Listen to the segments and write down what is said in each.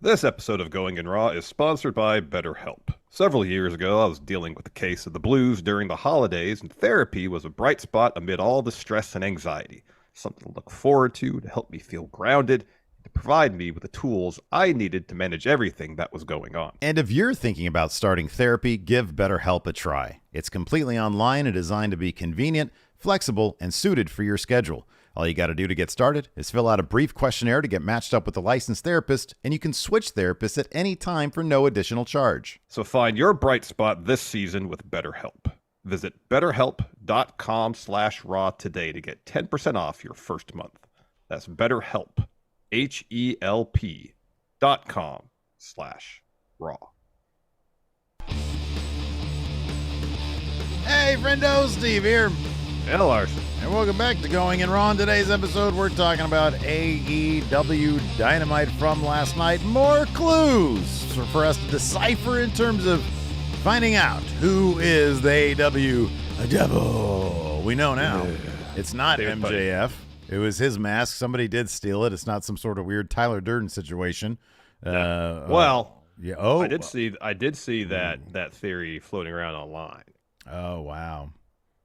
This episode of Going in Raw is sponsored by BetterHelp. Several years ago, I was dealing with a case of the blues during the holidays, and therapy was a bright spot amid all the stress and anxiety. Something to look forward to help me feel grounded, and to provide me with the tools I needed to manage everything that was going on. And if you're thinking about starting therapy, give BetterHelp a try. It's completely online and designed to be convenient, flexible, and suited for your schedule. All you got to do to get started is fill out a brief questionnaire to get matched up with a licensed therapist, and you can switch therapists at any time for no additional charge. So find your bright spot this season with BetterHelp. Visit betterhelp.com/raw today to get 10% off your first month. That's BetterHelp, HELP.com/raw. Hey, friendo, Steve here. And Larson. And welcome back to Going in Raw. In today's episode, we're talking about AEW Dynamite from last night. More clues for us to decipher in terms of finding out who is the AEW devil. We know now. It's not MJF. It was his mask. Somebody did steal it. It's not some sort of weird Tyler Durden situation. Yeah. I did see that theory floating around online. Oh, wow.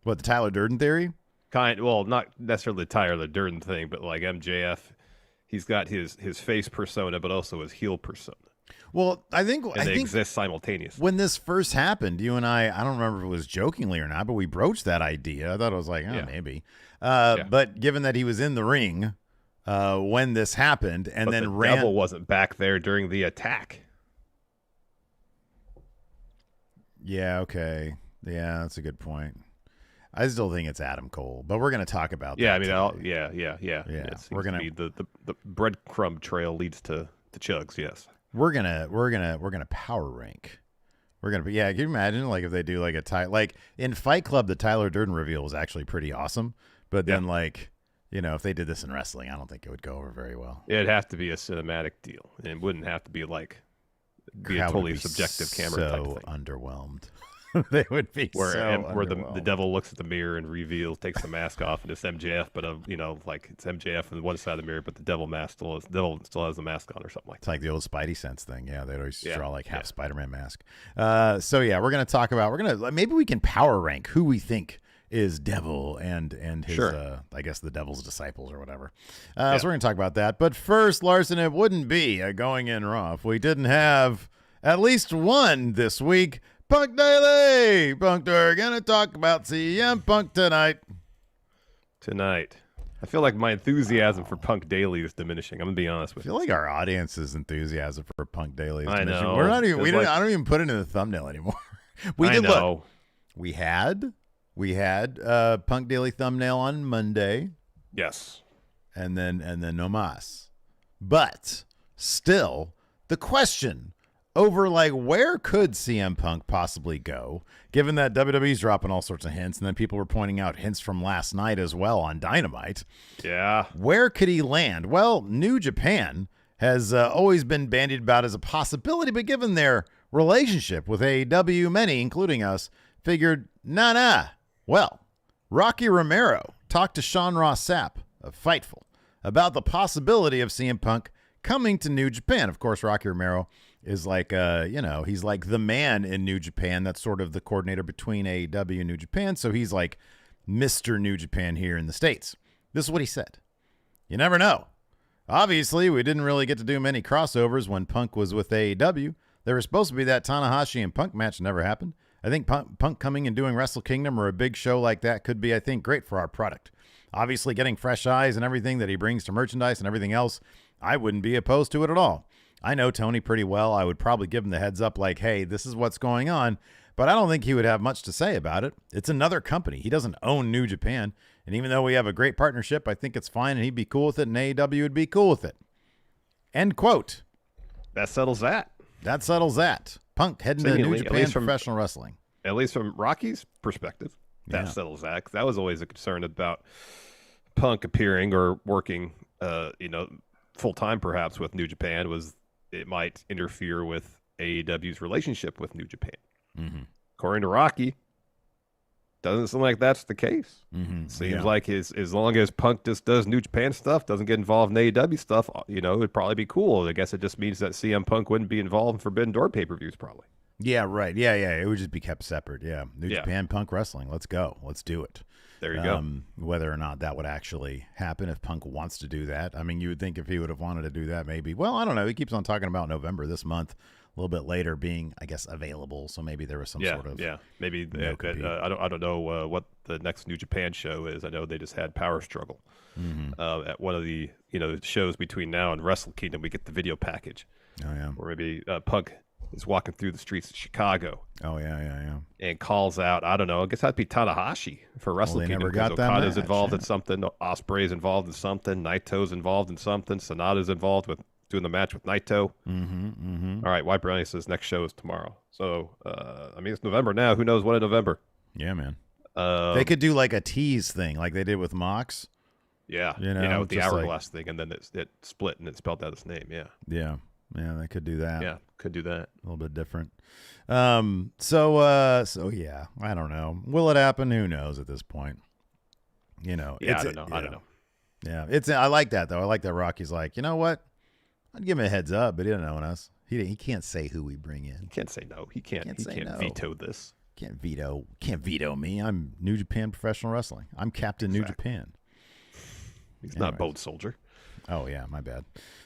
What, the Tyler Durden theory? Not necessarily the Tyler Durden thing, but like MJF, he's got his face persona, but also his heel persona. Well, I think they exist simultaneously. When this first happened, you and I don't remember if it was jokingly or not, but we broached that idea. I thought it was like, maybe. But given that he was in the ring when this happened, and then the devil wasn't back there during the attack. Yeah. Okay. Yeah, that's a good point. I still think it's Adam Cole, but we're going to talk about that. Yeah, We're going to the breadcrumb trail leads to Chugs. Yes, we're gonna power rank. Can you imagine like if they do like like in Fight Club, the Tyler Durden reveal was actually pretty awesome, but then if they did this in wrestling, I don't think it would go over very well. It'd have to be a cinematic deal, and it wouldn't have to be a totally subjective camera type thing. Underwhelmed. They would be where the devil looks at the mirror and reveals, takes the mask off, and it's MJF, but it's MJF on one side of the mirror, but the devil still has the mask on or something like that. It's like the old Spidey sense thing. Yeah, they'd always draw like half Spider-Man mask. We're gonna talk about maybe we can power rank who we think is devil and his I guess the devil's disciples or whatever. So we're gonna talk about that. But first, Larson, it wouldn't be a Going in Raw if we didn't have at least one this week. Punk Daily! Punk, we're going to talk about CM Punk tonight. I feel like my enthusiasm for Punk Daily is diminishing. I'm going to be honest with you. I feel like our audience's enthusiasm for Punk Daily is diminishing. I know. We're not even, I don't even put it in the thumbnail anymore. Look, we had Punk Daily thumbnail on Monday. Yes. And then no mas. But still, the question over where could CM Punk possibly go, given that WWE's dropping all sorts of hints, and then people were pointing out hints from last night as well on Dynamite. Yeah. Where could he land? Well, New Japan has always been bandied about as a possibility, but given their relationship with AEW, many, including us, figured, nah. Well, Rocky Romero talked to Sean Ross Sapp of Fightful about the possibility of CM Punk coming to New Japan. Of course, Rocky Romero is he's like the man in New Japan. That's sort of the coordinator between AEW and New Japan. So he's like Mr. New Japan here in the States. This is what he said. You never know. Obviously, we didn't really get to do many crossovers when Punk was with AEW. There was supposed to be that Tanahashi and Punk match. Never happened. I think Punk coming and doing Wrestle Kingdom or a big show like that could be, I think, great for our product. Obviously, getting fresh eyes and everything that he brings to merchandise and everything else, I wouldn't be opposed to it at all. I know Tony pretty well. I would probably give him the heads up like, hey, this is what's going on. But I don't think he would have much to say about it. It's another company. He doesn't own New Japan. And even though we have a great partnership, I think it's fine and he'd be cool with it and AEW would be cool with it. End quote. That settles that. That settles that. Punk heading to New Japan professional wrestling. At least from Rocky's perspective, that settles that. 'Cause that was always a concern about Punk appearing or working, full-time perhaps with New Japan was it might interfere with AEW's relationship with New Japan. Mm-hmm. According to Rocky, Doesn't seem like that's the case. Seems like as long as Punk just does New Japan stuff, doesn't get involved in AEW stuff, it'd probably be cool. I guess it just means that CM Punk wouldn't be involved in Forbidden Door pay-per-views probably. Yeah, right. Yeah. It would just be kept separate. Yeah. New Japan Punk Wrestling. Let's go. Let's do it. There you go. Whether or not that would actually happen, if Punk wants to do that. I mean, you would think if he would have wanted to do that, maybe. Well, I don't know. He keeps on talking about November this month, a little bit later being, I guess, available. So maybe there was some sort of maybe I don't know what the next New Japan show is. I know they just had Power Struggle at one of the shows between now and Wrestle Kingdom. We get the video package. Oh yeah, or maybe Punk is walking through the streets of Chicago. Oh yeah. And calls out, I don't know, I guess that'd be Tanahashi for Wrestle Kingdom. Never got that Okada's match, involved in something, Ospreay's involved in something, Naito's involved in something, Sonata's involved with doing the match with Naito. All right, White Brownie says next show is tomorrow. So, it's November now. Who knows what in November? Yeah, man. They could do like a tease thing like they did with Mox. Yeah, with the hourglass thing, and then it split and it spelled out his name. Yeah, they could do that. Yeah, could do that. A little bit different. So yeah, I don't know. Will it happen? Who knows at this point? I don't know. Yeah, I like that though. I like that Rocky's like, you know what? I'd give him a heads up, but he doesn't know us. He can't say who we bring in. He can't say no. He can't veto this. Can't veto me. I'm New Japan Professional Wrestling. I'm Captain New Japan. He's not Boat Soldier. Oh yeah, my bad.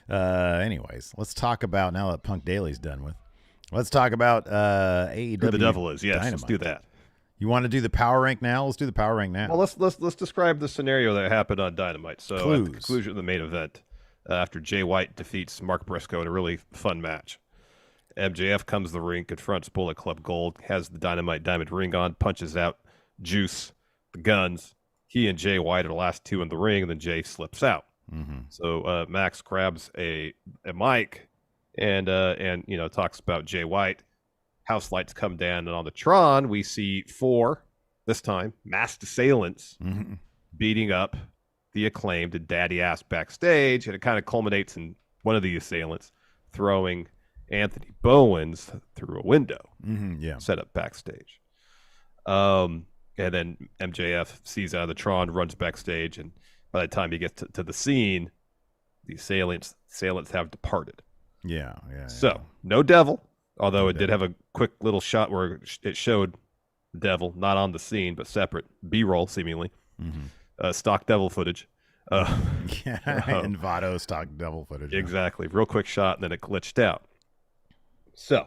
Anyways, let's talk about, now that Punk Daily's done with, let's talk about AEW. Who the devil is? Yes, Dynamite. Let's do that. You want to do the power rank now? Let's do the power rank now. Well, let's describe the scenario that happened on Dynamite. So at the conclusion of the main event, after Jay White defeats Mark Briscoe in a really fun match, MJF comes to the ring, confronts Bullet Club Gold, has the Dynamite diamond ring on, punches out Juice, the Guns. He and Jay White are the last two in the ring, and then Jay slips out. So Max grabs a mic and talks about Jay White. House lights come down, and on the Tron we see 4, this time masked assailants, beating up the Acclaimed and Daddy Ass backstage, and it kind of culminates in one of the assailants throwing Anthony Bowens through a window, set up backstage. And then MJF sees out of the Tron, runs backstage, and by the time he gets to the scene, the assailants have departed. So, no devil, although it did have a quick little shot where it showed the devil, not on the scene, but separate, B-roll seemingly. Stock devil footage. And Vado stock devil footage. Exactly. Real quick shot, and then it glitched out. So,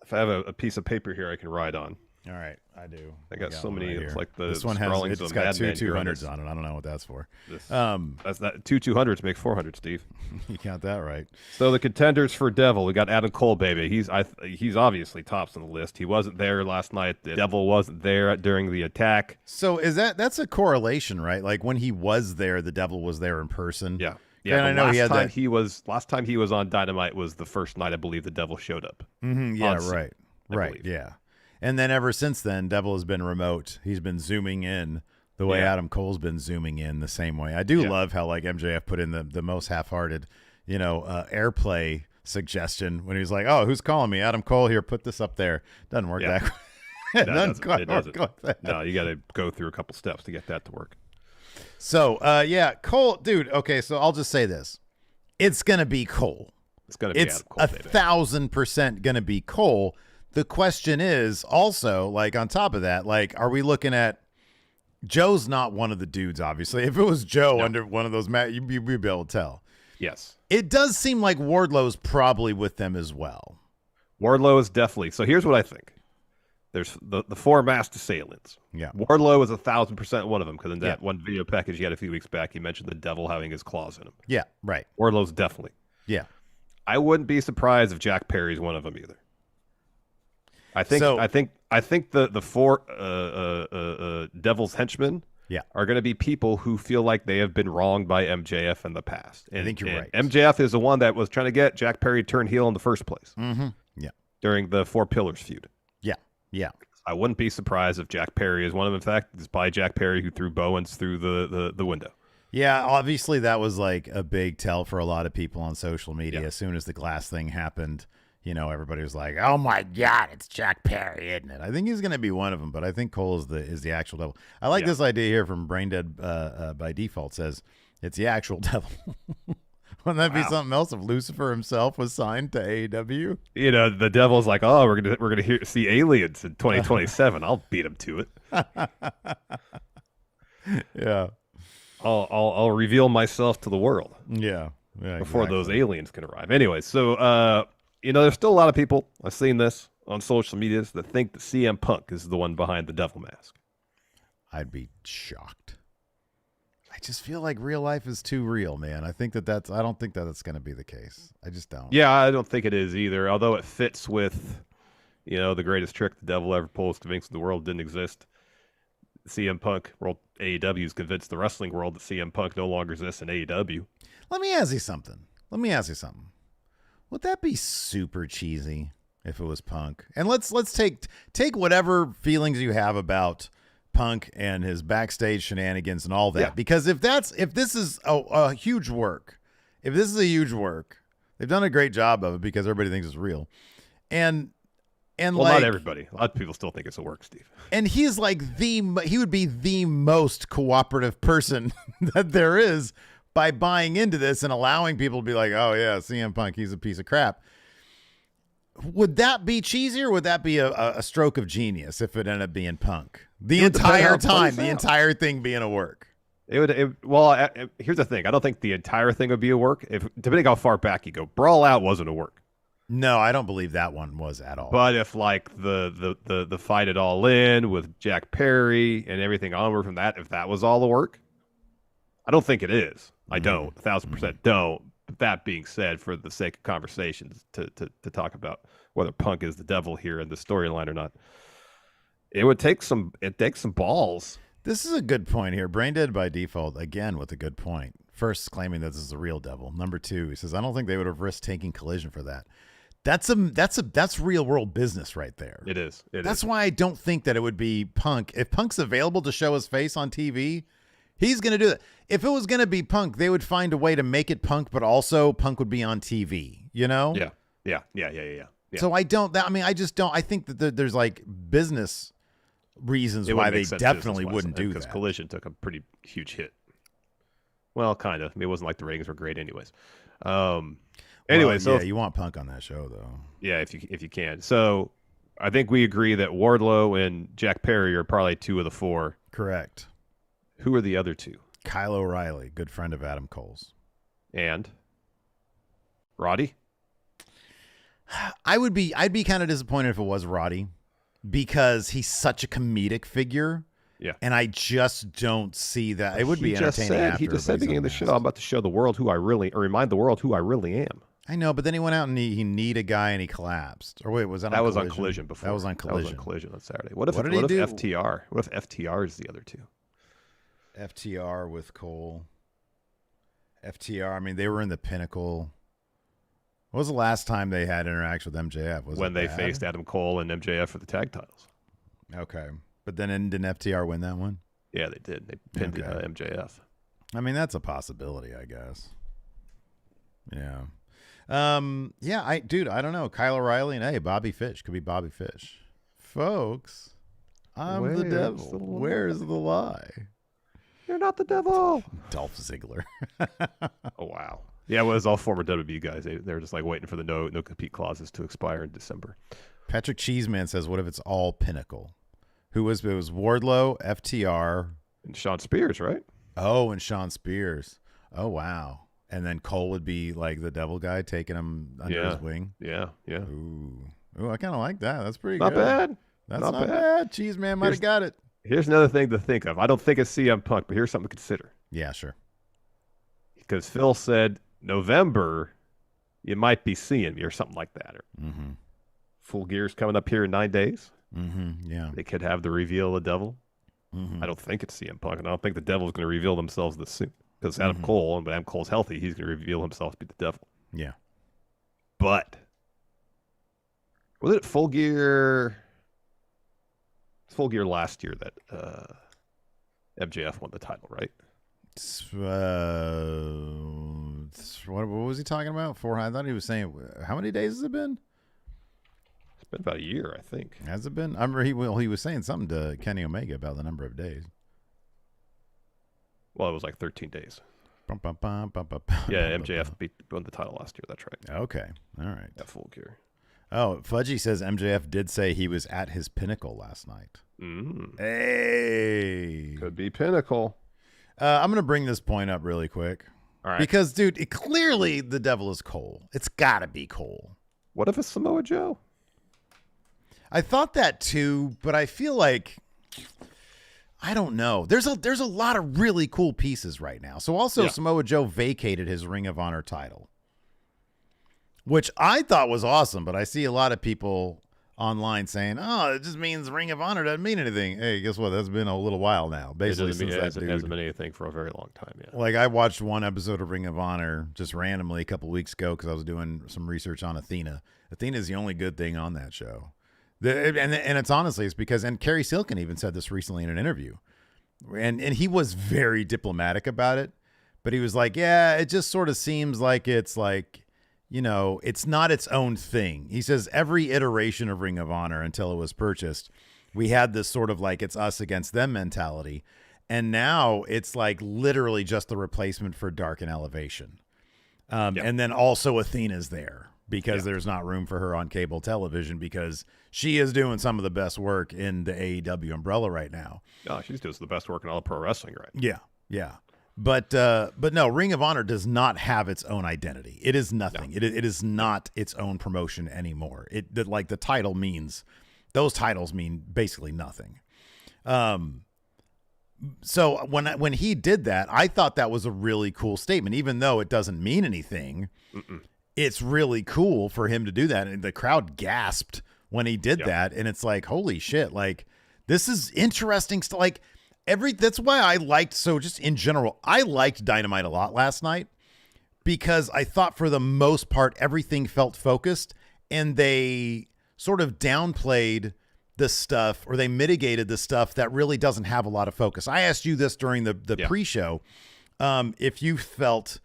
if I have a piece of paper here I can write on. All right, I do. I got so many. Right, it's like the this one has. It's got 2 200s on it. I don't know what that's for. That's not 2 200s make 400. Steve, you got that right. So the contenders for Devil, we got Adam Cole, baby. He's obviously tops on the list. He wasn't there last night. The Devil wasn't there during the attack. So that's a correlation, right? Like when he was there, the Devil was there in person. Yeah. And I know last time he was on Dynamite was the first night I believe the Devil showed up. Right. Yeah. And then ever since then, Devil has been remote. He's been zooming in the way Adam Cole's been zooming in the same way. I do love how like MJF put in the most half-hearted, airplay suggestion when he was like, "Oh, who's calling me? Adam Cole here. Put this up there." Doesn't work that. It doesn't. No, you got to go through a couple steps to get that to work. So, Cole, dude. Okay, so I'll just say this: it's gonna be Cole. It's gonna be Adam Cole. 1,000% gonna be Cole. The question is also, like, on top of that, like, are we looking at Joe's not one of the dudes, obviously. If it was Joe under one of those, you'd be able to tell. Yes. It does seem like Wardlow's probably with them as well. Wardlow is definitely. So here's what I think. There's the 4 masked assailants. Yeah. Wardlow is 1,000% one of them, because in that one video package he had a few weeks back, he mentioned the Devil having his claws in him. Yeah, right. Wardlow's definitely. Yeah. I wouldn't be surprised if Jack Perry's one of them either. I think the 4 Devil's henchmen are going to be people who feel like they have been wronged by MJF in the past. And, I think you're right. MJF is the one that was trying to get Jack Perry to turn heel in the first place. Yeah. During the 4 Pillars feud. Yeah. I wouldn't be surprised if Jack Perry is one of them. In fact, it's by Jack Perry who threw Bowens through the window. Yeah, obviously that was like a big tell for a lot of people on social media. As soon as the glass thing happened, everybody was like, "Oh my God, it's Jack Perry, isn't it?" I think he's going to be one of them, but I think Cole is the actual devil. I like this idea here from Braindead by Default. Says it's the actual devil. Wouldn't that be something else if Lucifer himself was signed to AEW? The devil's like, oh, we're gonna see aliens in 2027. I'll beat him to it. Yeah, I'll reveal myself to the world. Yeah, before those aliens can arrive. Anyway, so there's still a lot of people, I've seen this on social medias, that think that CM Punk is the one behind the devil mask. I'd be shocked. I just feel like real life is too real, man. I don't think that's going to be the case. I just don't. Yeah, I don't think it is either. Although it fits with, the greatest trick the devil ever pulled is convincing the world didn't exist. CM Punk, AEW's convinced the wrestling world that CM Punk no longer exists in AEW. Let me ask you something. Would that be super cheesy if it was Punk? And let's take whatever feelings you have about Punk and his backstage shenanigans and all that. Yeah. Because if this is a huge work, they've done a great job of it because everybody thinks it's real. And not everybody. A lot of people still think it's a work, Steve. And he's like he would be the most cooperative person that there is by buying into this and allowing people to be like, oh yeah, CM Punk, he's a piece of crap. Would that be cheesy, or would that be a stroke of genius if it ended up being Punk the entire time, the entire thing being a work? Here's the thing. I don't think the entire thing would be a work. Depending how far back you go, Brawl Out wasn't a work. No, I don't believe that one was at all. But if like the Fight It All In with Jack Perry and everything onward from that, if that was all the work, I don't think it is. I don't. 1,000% don't. But that being said, for the sake of conversations, to talk about whether Punk is the devil here in the storyline or not, it takes some balls. This is a good point here. Braindead by Default, again, with a good point. First, claiming that this is a real devil. Number two, he says, I don't think they would have risked taking Collision for that. That's real world business right there. It is. That's why I don't think that it would be Punk. If Punk's available to show his face on TV, he's going to do that. If it was going to be Punk, they would find a way to make it Punk, but also Punk would be on TV, Yeah. So I just don't. I think that there's like business reasons why they definitely wouldn't do that. Because Collision took a pretty huge hit. Well, kind of. I mean, it wasn't like the ratings were great anyways. You want Punk on that show, though. Yeah, if you can. So I think we agree that Wardlow and Jack Perry are probably two of the four. Correct. Who are the other two? Kyle O'Reilly, good friend of Adam Cole's. And Roddy? I'd be kind of disappointed if it was Roddy because he's such a comedic figure. Yeah. And I just don't see that. It would be entertaining. He just said at the beginning of the show, I'm about to show the world remind the world who I really am. I know, but then he went out and he kneed a guy and he collapsed. Or wait, was that on Collision? That was on Collision before. That was on Collision. That was on Collision on Saturday. What if FTR? What if FTR is the other two? FTR with Cole. FTR, I mean, they were in the Pinnacle. What was the last time they had interaction with MJF? When they faced Adam Cole and MJF for the tag titles. Okay. But then didn't FTR win that one? Yeah, they did. They pinned MJF. I mean, that's a possibility, I guess. Yeah. I don't know. Kyle O'Reilly and Bobby Fish. Could be Bobby Fish. Folks, I'm the devil. Where's the lie? You're not the devil. Dolph Ziggler. Oh, wow. Yeah, well, it was all former WWE guys. They were just like waiting for the no compete clauses to expire in December. Patrick Cheeseman says, what if it's all Pinnacle? It was Wardlow, FTR. And Sean Spears, right? Oh, and Sean Spears. Oh, wow. And then Cole would be like the devil guy taking him under his wing. Yeah. Ooh, I kind of like that. That's pretty good. Bad. That's not bad. Cheeseman might have got it. Here's another thing to think of. I don't think it's CM Punk, but here's something to consider. Yeah, sure. Because Phil said November, you might be seeing me or something like that. Full Gear's coming up here in 9 days. Yeah. They could have the reveal of the devil. I don't think it's CM Punk, and I don't think the devil's going to reveal themselves this soon. Because Adam Cole, and when Adam Cole's healthy, he's going to reveal himself to be the devil. Yeah. But was it Full Gear? Full Gear last year that MJF won the title, right? What was he talking about? 400. I thought he was saying, how many days has it been? Been about a year, I think. Has it been? I remember he was saying something to Kenny Omega about the number of days. Well, it was like 13 days. Bum, bum, bum, bum, bum, Yeah, bum, MJF bum. won the title last year. That's right. Okay. All right. At Full Gear. Oh, Fudgy says MJF did say he was at his pinnacle last night. Hey. Could be Pinnacle. I'm going to bring this point up really quick. All right. Because, dude, clearly the devil is Cole. It's got to be Cole. What if it's Samoa Joe? I thought that too, but I feel like I don't know. There's a lot of really cool pieces right now. So also Samoa Joe vacated his Ring of Honor title, which I thought was awesome, but I see a lot of people online saying, "Oh, it just means Ring of Honor doesn't mean anything." Hey, guess what? That's been a little while now. Basically, since that dude hasn't been anything for a very long time. Yeah. Like I watched one episode of Ring of Honor just randomly a couple weeks ago because I was doing some research on Athena. Athena is the only good thing on that show. And it's honestly, it's because, and Kerry Silken even said this recently in an interview, and he was very diplomatic about it, but he was like, yeah, it just sort of seems like it's like, you know, it's not its own thing. He says every iteration of Ring of Honor until it was purchased, we had this sort of like it's us against them mentality. And now it's like literally just the replacement for Dark and Elevation. And then also Athena's there because there's not room for her on cable television because she is doing some of the best work in the AEW umbrella right now. Oh, she's doing the best work in all of pro wrestling right now. Yeah, yeah. But no, Ring of Honor does not have its own identity. It is nothing. No. It is not its own promotion anymore. Like the title means, those titles mean basically nothing. So when he did that, I thought that was a really cool statement, even though it doesn't mean anything. It's really cool for him to do that. And the crowd gasped when he did that. And it's like, holy shit, like this is interesting. Like that's why I liked, so just in general, I liked Dynamite a lot last night because I thought for the most part, everything felt focused and they sort of downplayed the stuff or they mitigated the stuff that really doesn't have a lot of focus. I asked you this during the pre-show. If you felt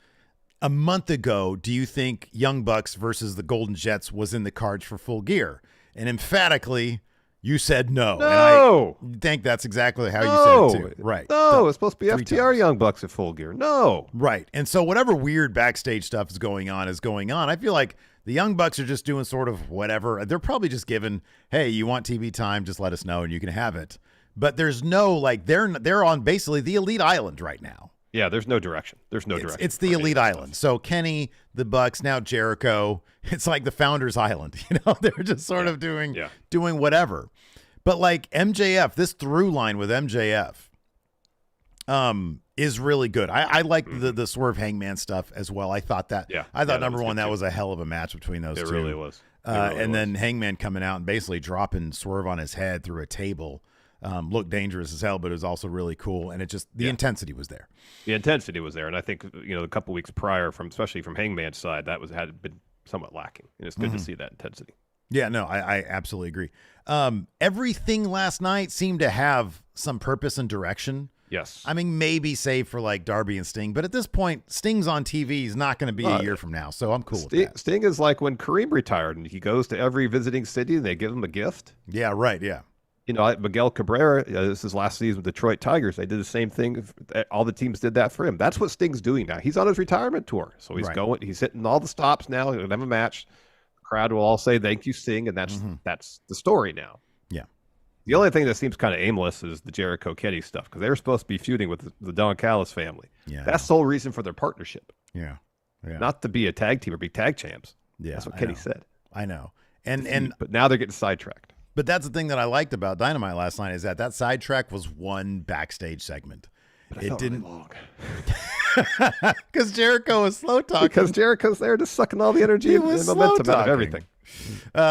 a month ago, do you think Young Bucks versus the Golden Jets was in the cards for Full Gear? And emphatically, you said no. No. And I think that's exactly how you said it too. Right. No, it's supposed to be FTR Young Bucks at Full Gear. No. Right. And so whatever weird backstage stuff is going on. I feel like the Young Bucks are just doing sort of whatever. They're probably just given, hey, you want TV time, just let us know and you can have it. But there's no, like, they're on basically the Elite Island right now. Yeah, there's no direction. Direction. It's the Elite Island. So Kenny, the Bucks, now Jericho. It's like the Founders Island. You know, they're just sort of doing whatever. But like MJF, this through line with MJF is really good. I like the Swerve Hangman stuff as well. I thought that. Yeah, I thought number one, that was a hell of a match between those two. It really was. Then Hangman coming out and basically dropping Swerve on his head through a table. Looked dangerous as hell, but it was also really cool. And it just, the intensity was there. The intensity was there. And I think, you know, a couple weeks prior, especially from Hangman's side, had been somewhat lacking. And it's good to see that intensity. Yeah, no, I absolutely agree. Everything last night seemed to have some purpose and direction. Yes. I mean, maybe save for like Darby and Sting, but at this point, Sting's on TV. He's not going to be a year from now. So I'm cool with that. Sting is like when Kareem retired and he goes to every visiting city and they give him a gift. Yeah, right. Yeah. You know, Miguel Cabrera, this is last season with Detroit Tigers. They did the same thing. All the teams did that for him. That's what Sting's doing now. He's on his retirement tour. So he's going, he's hitting all the stops now. He'll have a match. The crowd will all say, thank you, Sting. And that's the story now. Yeah. The only thing that seems kind of aimless is the Jericho Kenny stuff because they were supposed to be feuding with the Don Callis family. Yeah. That's the sole reason for their partnership. Yeah. Yeah. Not to be a tag team or be tag champs. Yeah. That's what Kenny said. I know. But now they're getting sidetracked. But that's the thing that I liked about Dynamite last night is that sidetrack was one backstage segment. But it didn't long. Because Jericho was slow talking. Because Jericho's there just sucking all the energy and momentum out of everything.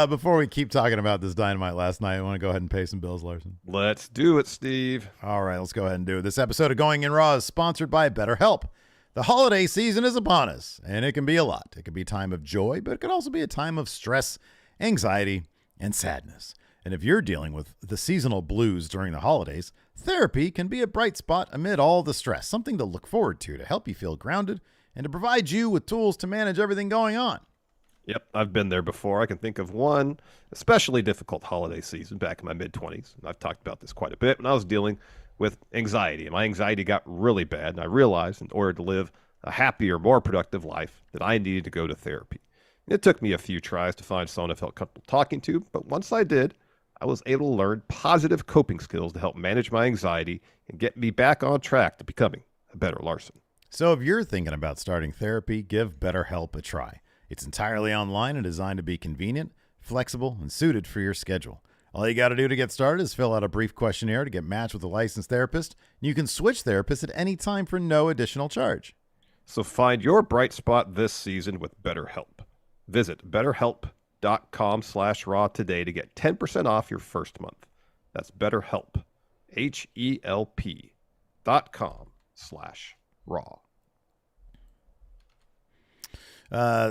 Before we keep talking about this Dynamite last night, I want to go ahead and pay some bills, Larson. Let's do it, Steve. All right, let's go ahead and do it. This episode of Going in Raw is sponsored by BetterHelp. The holiday season is upon us, and it can be a lot. It can be a time of joy, but it can also be a time of stress, anxiety, and sadness. And if you're dealing with the seasonal blues during the holidays, therapy can be a bright spot amid all the stress, something to look forward to help you feel grounded and to provide you with tools to manage everything going on. Yep, I've been there before. I can think of one especially difficult holiday season back in my mid-20s. And I've talked about this quite a bit when I was dealing with anxiety. And my anxiety got really bad, and I realized in order to live a happier, more productive life that I needed to go to therapy. And it took me a few tries to find someone I felt comfortable talking to, but once I did, I was able to learn positive coping skills to help manage my anxiety and get me back on track to becoming a better Larson. So if you're thinking about starting therapy, give BetterHelp a try. It's entirely online and designed to be convenient, flexible, and suited for your schedule. All you got to do to get started is fill out a brief questionnaire to get matched with a licensed therapist. You can switch therapists at any time for no additional charge. So find your bright spot this season with BetterHelp. Visit betterhelp.com/raw today to get 10% off your first month. That's BetterHelp, HELP.com/raw.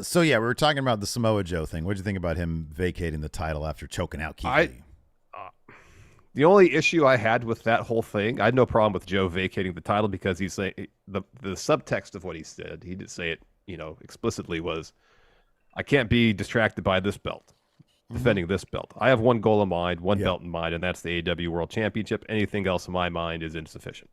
So yeah, we were talking about the Samoa Joe thing. What did you think about him vacating the title after choking out Keith Lee? The only issue I had with that whole thing, I had no problem with Joe vacating the title because he's saying the subtext of what he said, he didn't say it, explicitly, was, I can't be distracted by this belt, defending this belt. I have one goal in mind, one belt in mind, and that's the AEW World Championship. Anything else in my mind is insufficient.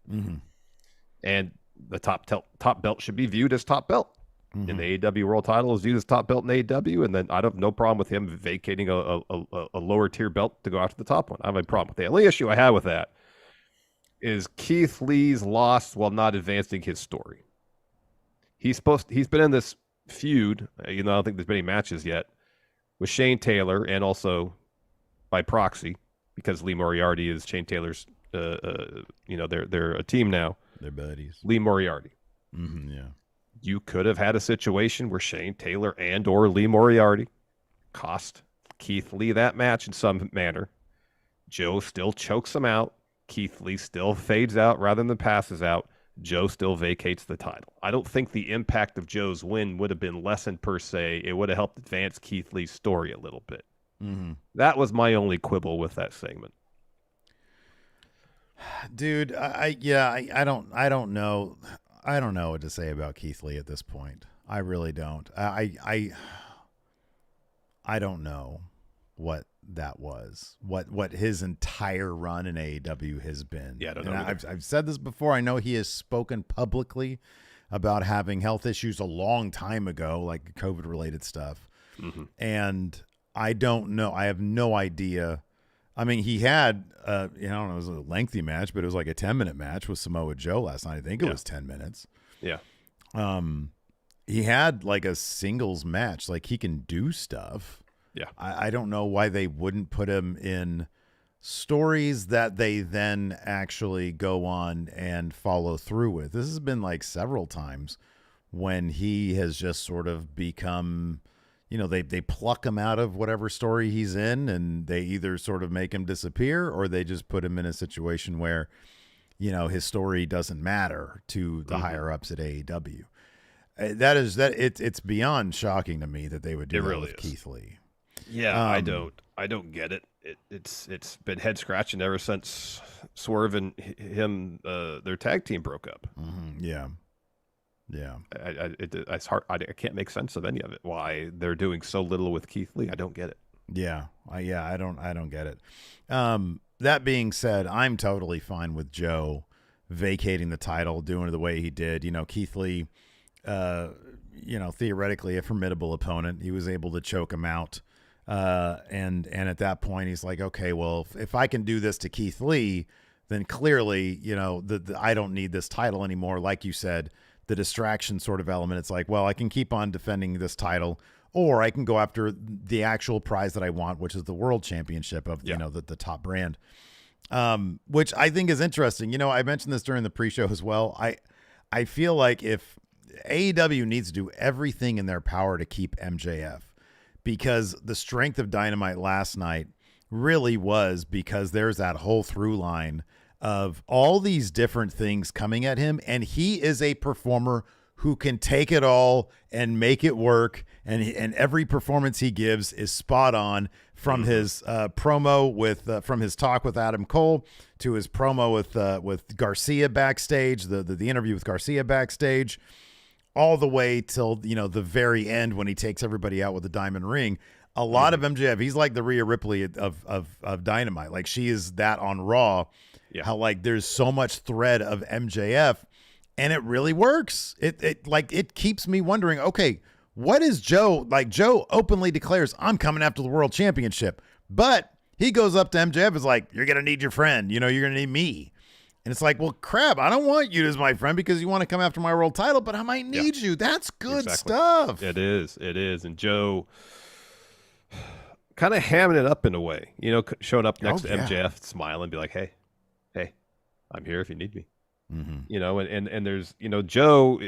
And the top belt should be viewed as top belt. And the AEW World title is viewed as top belt in AEW, and then I have no problem with him vacating a lower tier belt to go after the top one. I have a problem with that. The only issue I have with that is Keith Lee's loss while not advancing his story. He's been in this feud, I don't think there's been any matches yet, with Shane Taylor, and also by proxy, because Lee Moriarty is Shane Taylor's, they're a team now. They're buddies. Lee Moriarty. Yeah. You could have had a situation where Shane Taylor and or Lee Moriarty cost Keith Lee that match in some manner. Joe still chokes him out. Keith Lee still fades out rather than passes out. Joe still vacates the title. I don't think the impact of Joe's win would have been lessened per se. It would have helped advance Keith Lee's story a little bit. That was my only quibble with that segment. Dude, I don't know. I don't know what to say about Keith Lee at this point. I really don't. I don't know what that was. What his entire run in AEW has been. Yeah, I don't know. I've said this before. I know he has spoken publicly about having health issues a long time ago, like COVID related stuff. And I don't know. I have no idea. I mean, he had, I don't know, it was a lengthy match, but it was like a 10-minute match with Samoa Joe last night. I think it was 10 minutes. Yeah. He had like a singles match. Like, he can do stuff. Yeah. I don't know why they wouldn't put him in stories that they then actually go on and follow through with. This has been like several times when he has just sort of become... they pluck him out of whatever story he's in, and they either sort of make him disappear, or they just put him in a situation where, his story doesn't matter to the higher ups at AEW. It's beyond shocking to me that they would do that with Keith Lee. Yeah, I don't get it. It's been head scratching ever since Swerve and him, their tag team broke up. Yeah. Yeah, it's hard. I can't make sense of any of it. Why they're doing so little with Keith Lee? I don't get it. Yeah, I don't get it. That being said, I'm totally fine with Joe vacating the title, doing it the way he did. Keith Lee, theoretically a formidable opponent. He was able to choke him out, and at that point, he's like, okay, well, if I can do this to Keith Lee, then clearly, I don't need this title anymore. Like you said. The distraction sort of element. It's like, well, I can keep on defending this title, or I can go after the actual prize that I want, which is the world championship of, the top brand, which I think is interesting. I mentioned this during the pre-show as well. I feel like if AEW needs to do everything in their power to keep MJF, because the strength of Dynamite last night really was because there's that whole through line of all these different things coming at him, and he is a performer who can take it all and make it work, and every performance he gives is spot on, from his promo from his talk with Adam Cole to his promo with Garcia backstage, the interview with Garcia backstage. all the way till, the very end when he takes everybody out with a diamond ring. A lot of MJF, he's like the Rhea Ripley of Dynamite. Like, she is that on Raw. Yeah. How, like, there's so much thread of MJF, and it really works. It keeps me wondering, okay, what is Joe? Like, Joe openly declares, I'm coming after the world championship. But he goes up to MJF, is like, you're going to need your friend. You're going to need me. And it's like, well, crap, I don't want you as my friend because you want to come after my world title, but I might need you. That's good stuff. It is. And Joe kind of hamming it up in a way, showing up next to MJF, smiling, be like, hey, I'm here if you need me. Mm-hmm. And there's, Joe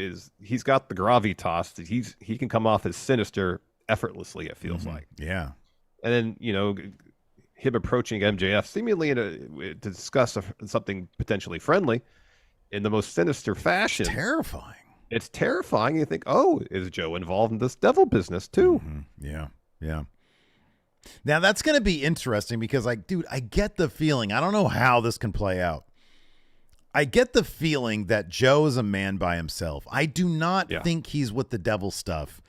he's got the gravitas. He can come off as sinister effortlessly, it feels like. Yeah. And then, him approaching MJF seemingly to discuss something potentially friendly in the most sinister fashion. It's terrifying. You think, oh, is Joe involved in this devil business too? Mm-hmm. Yeah. Now that's going to be interesting because, like, dude, I get the feeling. I don't know how this can play out. I get the feeling that Joe is a man by himself. I do not think he's with the devil stuff.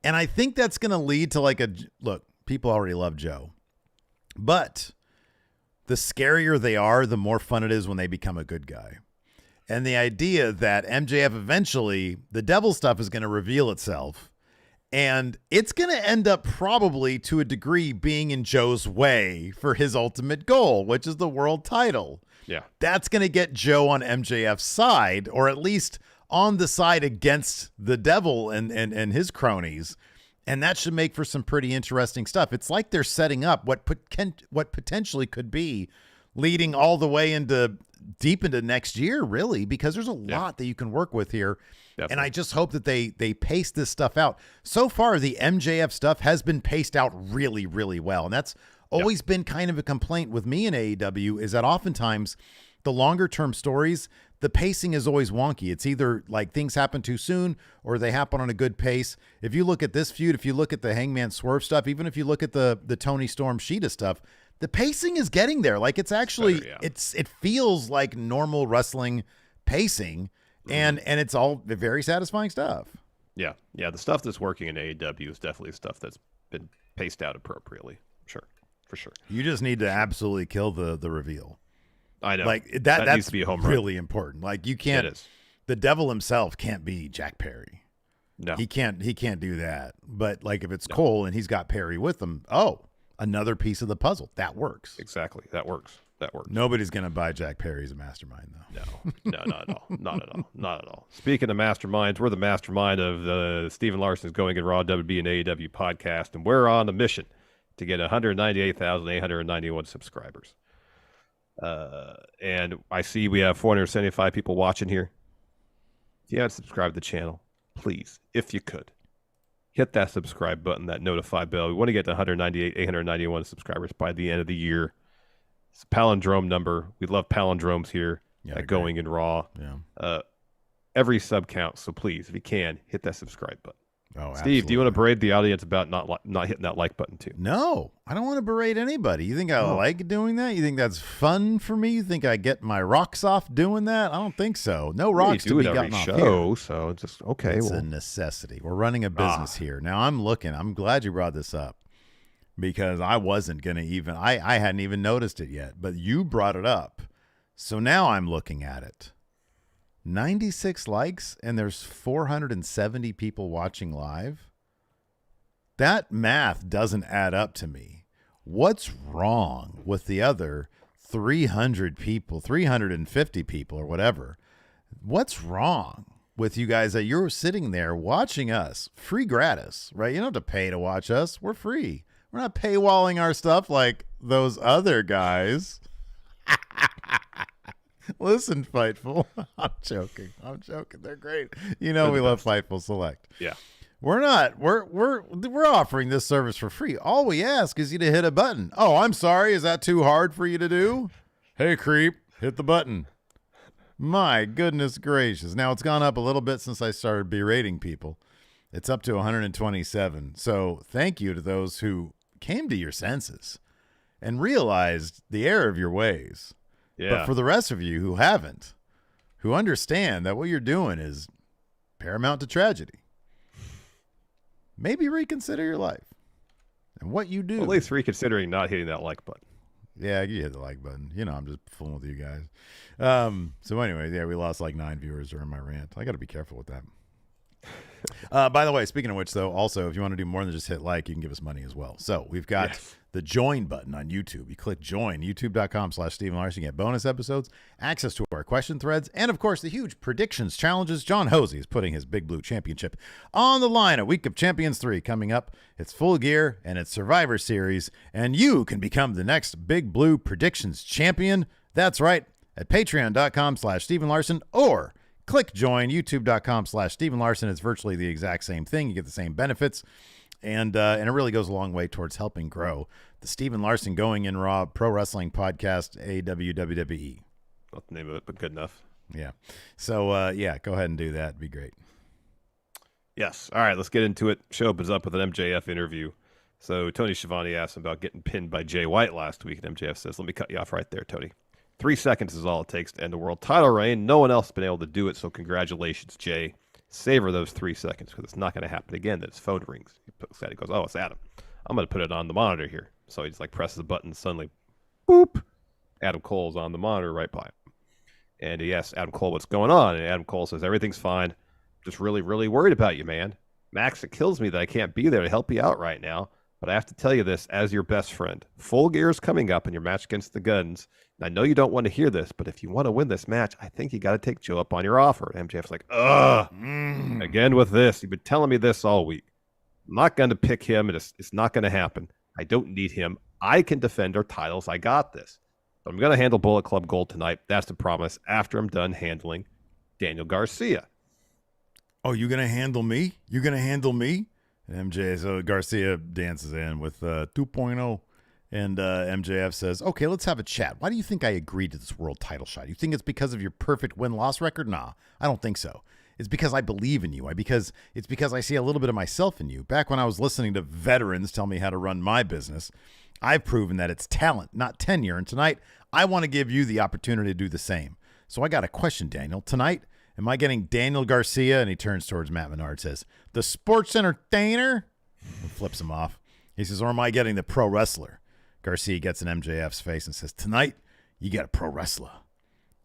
And I think that's going to lead to look, people already love Joe. But the scarier they are, the more fun it is when they become a good guy. And the idea that MJF eventually, the devil stuff is going to reveal itself. And it's going to end up probably to a degree being in Joe's way for his ultimate goal, which is the world title. Yeah. That's going to get Joe on MJF's side, or at least on the side against the devil and his cronies. And that should make for some pretty interesting stuff. It's like they're setting up what potentially could be leading all the way deep into next year, really, because there's a lot that you can work with here. Definitely. And I just hope that they pace this stuff out. So far, the MJF stuff has been paced out really, really well. And that's always been kind of a complaint with me in AEW, is that oftentimes the longer term stories, the pacing is always wonky. It's either like things happen too soon or they happen on a good pace. If you look at this feud, if you look at the Hangman Swerve stuff, even if you look at the Tony Storm Sheeta stuff, the pacing is getting there. Like, it's actually, it feels like normal wrestling pacing, and it's all very satisfying stuff. Yeah. The stuff that's working in AEW is definitely stuff that's been paced out appropriately. For sure. You just need to absolutely kill the reveal. I know. Like that's needs to be a home really run. important. Like, you can't. It is. The devil himself can't be Jack Perry. No, he can't do that. But like, if it's Cole and he's got Perry with him, another piece of the puzzle that works. Exactly, that works. Nobody's gonna buy Jack Perry as a mastermind, though. No, not at all. Speaking of masterminds, we're the mastermind of Stephen Larson's Going in Raw WB and AEW podcast, and we're on a mission to get 198,891 subscribers. And I see we have 475 people watching here. If you haven't subscribed to the channel, please, if you could, hit that subscribe button, that notify bell. We want to get to 198,891 subscribers by the end of the year. It's a palindrome number. We love palindromes here at Going in Raw. Yeah. Every sub counts, so please, if you can, hit that subscribe button. Oh, Steve, absolutely. do you want to berate the audience about not hitting that like button too? No, I don't want to berate anybody. You think I like doing that? You think that's fun for me? You think I get my rocks off doing that? I don't think so. No rocks to be gotten off here. So it's just okay. It's a necessity. We're running a business here. Now I'm glad you brought this up, because I wasn't going to even, I hadn't even noticed it yet, but you brought it up. So now I'm looking at it. 96 likes and there's 470 people watching live. That math doesn't add up to me. What's wrong with the other 300 people, 350 people or whatever? What's wrong with you guys that you're sitting there watching us free gratis, right? You don't have to pay to watch us. We're free. We're not paywalling our stuff like those other guys. Listen, Fightful. I'm joking. They're great. We love Fightful Select. Yeah. We're offering this service for free. All we ask is you to hit a button. Oh, I'm sorry. Is that too hard for you to do? Hey, creep, hit the button. My goodness gracious. Now, it's gone up a little bit since I started berating people. It's up to 127. So thank you to those who came to your senses and realized the error of your ways. Yeah. But for the rest of you who haven't, who understand that what you're doing is paramount to tragedy. Maybe reconsider your life and what you do. Well, at least reconsidering not hitting that like button. Yeah, you hit the like button. You know, I'm just fooling with you guys. So anyway, yeah, we lost like 9 viewers during my rant. I got to be careful with that. By the way, speaking of which, though, also, if you want to do more than just hit like, you can give us money as well. So we've got the join button on YouTube. You click join, youtube.com/Stephen Larson. You get bonus episodes, access to our question threads, and, of course, the huge predictions challenges. John Hosey is putting his Big Blue Championship on the line at Week of Champions 3 coming up. It's Full Gear, and it's Survivor Series, and you can become the next Big Blue Predictions champion. That's right, at patreon.com/Stephen Larson, or click join, youtube.com/Stephen Larson. It's virtually the exact same thing. You get the same benefits. And it really goes a long way towards helping grow the Stephen Larson Going in Raw Pro Wrestling Podcast, AEW, WWE. Not the name of it, but good enough. Yeah. So, yeah, go ahead and do that. It'd be great. Yes. All right, let's get into it. Show opens up with an MJF interview. So Tony Schiavone asked him about getting pinned by Jay White last week, and MJF says, let me cut you off right there, Tony. 3 seconds is all it takes to end a world title reign. No one else has been able to do it, so congratulations, Jay. Savor those 3 seconds because it's not going to happen again. That his phone rings. He goes, oh, it's Adam. I'm going to put it on the monitor here. So he just like presses a button. Suddenly, boop. Adam Cole's on the monitor right by him. And he asks Adam Cole what's going on. And Adam Cole says, everything's fine. Just really, really worried about you, man. Max, it kills me that I can't be there to help you out right now. But I have to tell you this as your best friend. Full Gear is coming up in your match against the Guns. And I know you don't want to hear this, but if you want to win this match, I think you got to take Joe up on your offer. And MJF's like, ugh, again with this. You've been telling me this all week. I'm not going to pick him. It's not going to happen. I don't need him. I can defend our titles. I got this. But I'm going to handle Bullet Club Gold tonight. That's the promise after I'm done handling Daniel Garcia. Oh, you're going to handle me? You're going to handle me? And so Garcia dances in with 2.0. And MJF says, okay, let's have a chat. Why do you think I agreed to this world title shot? You think it's because of your perfect win-loss record? Nah, I don't think so. It's because I believe in you. It's because I see a little bit of myself in you. Back when I was listening to veterans tell me how to run my business, I've proven that it's talent, not tenure. And tonight, I want to give you the opportunity to do the same. So I got a question, Daniel. Tonight, am I getting Daniel Garcia? And he turns towards Matt Menard, says, the sports entertainer? And flips him off. He says, or am I getting the pro wrestler? Garcia gets in MJF's face and says, tonight, you got a pro wrestler.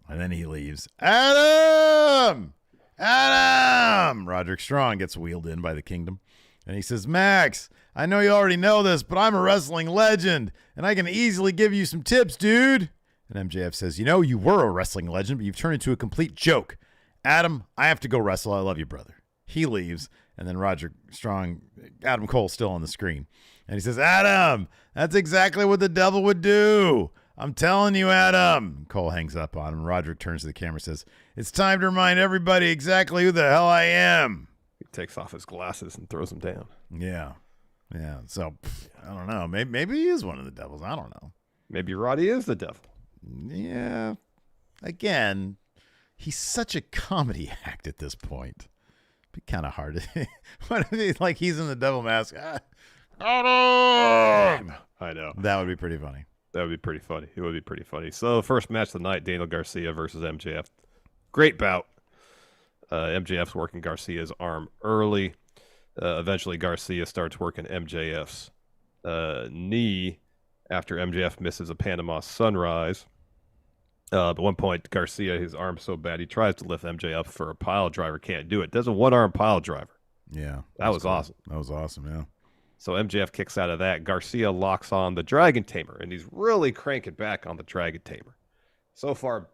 And then he leaves. Adam! Adam! Roderick Strong gets wheeled in by the Kingdom. And he says, Max, I know you already know this, but I'm a wrestling legend, and I can easily give you some tips, dude. And MJF says, you know, you were a wrestling legend, but you've turned into a complete joke. Adam, I have to go wrestle. I love you, brother. He leaves, and then Roderick Strong, Adam Cole still on the screen. And he says, Adam, that's exactly what the devil would do. I'm telling you, Adam. Cole hangs up on him. Roderick turns to the camera and says, it's time to remind everybody exactly who the hell I am. He takes off his glasses and throws them down. Yeah. Yeah. So, I don't know. Maybe he is one of the devils. I don't know. Maybe Roddy is the devil. Yeah. Again, he's such a comedy act at this point. It'd be kind of hard to... What if he's like he's in the devil mask? Adam! I know. That would be pretty funny. That would be pretty funny. It would be pretty funny. So, first match of the night, Daniel Garcia versus MJF. Great bout. MJF's working Garcia's arm early. Eventually, Garcia starts working MJF's knee after MJF misses a Panama Sunrise. At one point, Garcia, his arm's so bad, he tries to lift MJ up for a pile driver. Can't do it. Does a one-arm pile driver. Yeah. That was cool. Awesome. That was awesome, yeah. So MJF kicks out of that. Garcia locks on the Dragon Tamer, and he's really cranking back on the Dragon Tamer. So far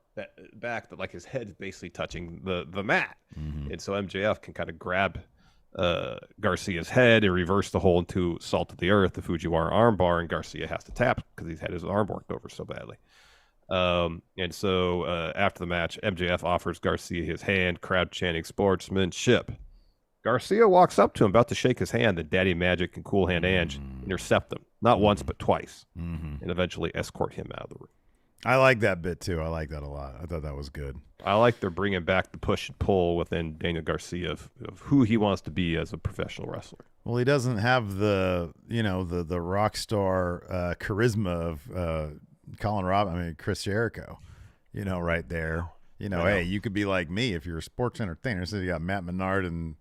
back that like his head's basically touching the mat. Mm-hmm. And so MJF can kind of grab Garcia's head and reverse the hold into Salt of the Earth, the Fujiwara armbar, and Garcia has to tap because he's had his arm worked over so badly. And so after the match, MJF offers Garcia his hand, crowd chanting sportsmanship. Garcia walks up to him, about to shake his hand, and Daddy Magic and Cool Hand Ange intercept him, not once but twice, and eventually escort him out of the room. I like that bit too. I like that a lot. I thought that was good. I like they're bringing back the push and pull within Daniel Garcia of who he wants to be as a professional wrestler. Well, he doesn't have the rock star charisma of Chris Jericho, right there. You know, hey, you could be like me if you're a sports entertainer. So you got Matt Menard and,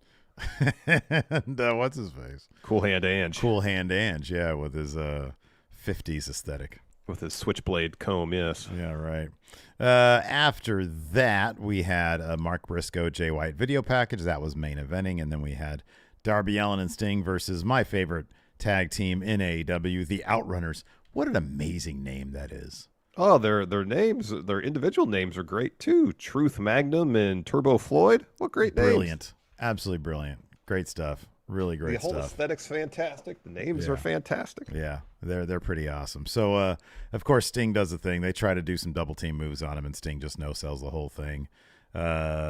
and what's his face? Cool Hand Ange. Cool Hand Ange, yeah, with his 50s aesthetic. With his switchblade comb, yes. Yeah, right. After that, we had a Mark Briscoe, Jay White video package. That was main eventing. And then we had Darby Allin and Sting versus my favorite tag team in AEW, the Outrunners. What an amazing name that is. Oh, their names, their individual names are great too. Truth Magnum and Turbo Floyd. What great names. Brilliant. Absolutely brilliant. Great stuff. Really great stuff. The whole aesthetic's fantastic. The names are fantastic. Yeah, they're pretty awesome. So, of course, Sting does the thing. They try to do some double team moves on him, and Sting just no-sells the whole thing.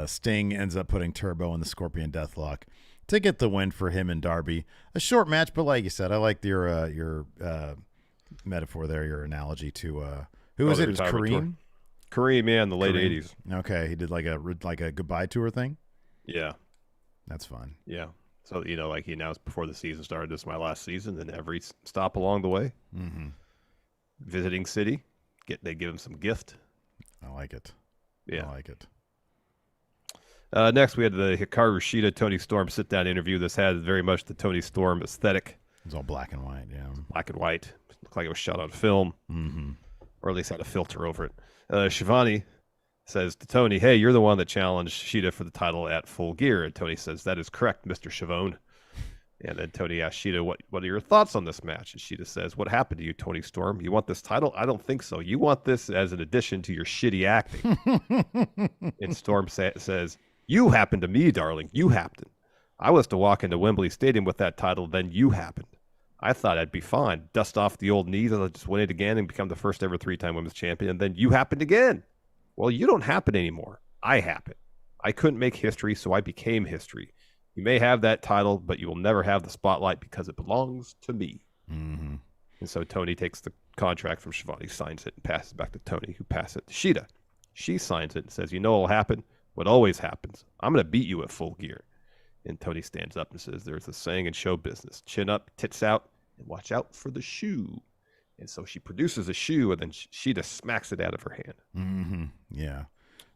Sting ends up putting Turbo in the Scorpion Deathlock to get the win for him and Darby. A short match, but like you said, I like your metaphor there, your analogy to who was it? It was Kareem? Kareem, yeah, in the late 80s. Okay, he did like a goodbye tour thing? Yeah. That's fun. Yeah. So, like he announced before the season started, this is my last season, and every stop along the way, visiting city, they give him some gift. I like it. Yeah. I like it. Next, we had the Hikaru Shida, Tony Storm sit-down interview. This had very much the Tony Storm aesthetic. It was all black and white, yeah. Black and white. Looked like it was shot on film, or at least had a filter over it. Shivani says to Tony, hey, you're the one that challenged Shida for the title at Full Gear. And Tony says, that is correct, Mr. Schiavone. And then Tony asks Shida, what are your thoughts on this match? And Shida says, what happened to you, Tony Storm? You want this title? I don't think so. You want this as an addition to your shitty acting. And Storm says, you happened to me, darling. You happened. I was to walk into Wembley Stadium with that title, then you happened. I thought I'd be fine. Dust off the old knees, and I'll just win it again and become the first ever 3-time women's champion. And then you happened again. Well, you don't happen anymore. I happen. I couldn't make history, so I became history. You may have that title, but you will never have the spotlight because it belongs to me. And so Tony takes the contract from Shivani, signs it, and passes it back to Tony, who passes it to Shida. She signs it and says, you know what will happen? What always happens. I'm going to beat you at Full Gear. And Tony stands up and says, there's a saying in show business, chin up, tits out, and watch out for the shoe. And so she produces a shoe, and then Shida smacks it out of her hand. Yeah.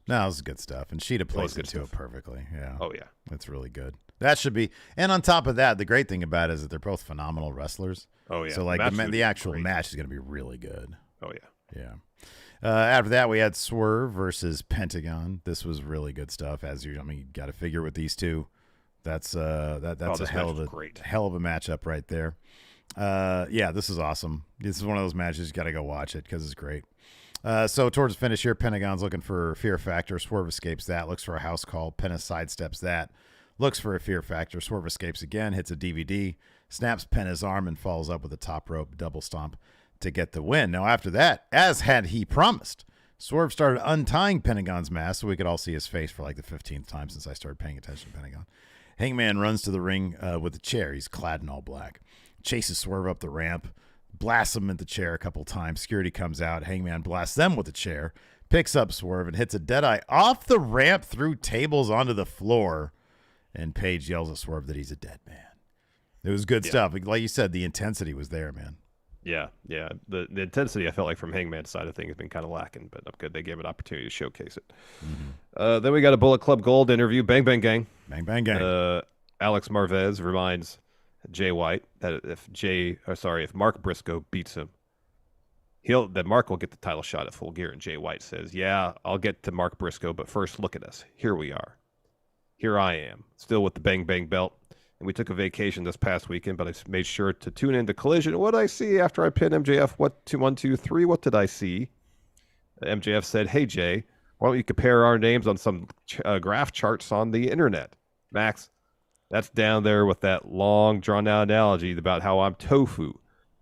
No, it was good stuff. And Shida plays into it perfectly. Yeah. Oh, yeah. That's really good. That should be. And on top of that, the great thing about it is that they're both phenomenal wrestlers. Oh, yeah. So, like, the actual match is going to be really good. Oh, yeah. Yeah. After that, we had Swerve versus Pentagon. This was really good stuff. You got to figure with these two. That's a hell of a matchup right there. Yeah, this is awesome. This is one of those matches you got to go watch it because it's great. So towards the finish here, Pentagon's looking for Fear Factor. Swerve escapes that. Looks for a house call. Penta sidesteps that. Looks for a Fear Factor. Swerve escapes again. Hits a DVD. Snaps Penta's arm and falls up with a top rope double stomp to get the win. Now after that, as had he promised, Swerve started untying Pentagon's mask so we could all see his face for like the 15th time since I started paying attention to Pentagon. Hangman runs to the ring with a chair. He's clad in all black. Chases Swerve up the ramp. Blasts him at the chair a couple times. Security comes out. Hangman blasts them with a chair. Picks up Swerve and hits a deadeye off the ramp through tables onto the floor. And Paige yells at Swerve that he's a dead man. It was good stuff. Like you said, the intensity was there, man. Yeah. The intensity I felt like from Hangman's side of things has been kind of lacking, but I'm good. They gave an opportunity to showcase it. Then we got a Bullet Club Gold interview. Bang, bang, gang. Bang, bang, gang. Alex Marvez reminds Jay White that if Mark Briscoe beats him, that Mark will get the title shot at Full Gear. And Jay White says, yeah, I'll get to Mark Briscoe, but first look at us. Here we are. Here I am, still with the Bang Bang belt. And we took a vacation this past weekend, but I made sure to tune into Collision. What did I see after I pinned MJF? 1, 2, 3. What did I see? MJF said, hey, Jay, why don't you compare our names on some graph charts on the internet? Max, that's down there with that long, drawn-out analogy about how I'm tofu.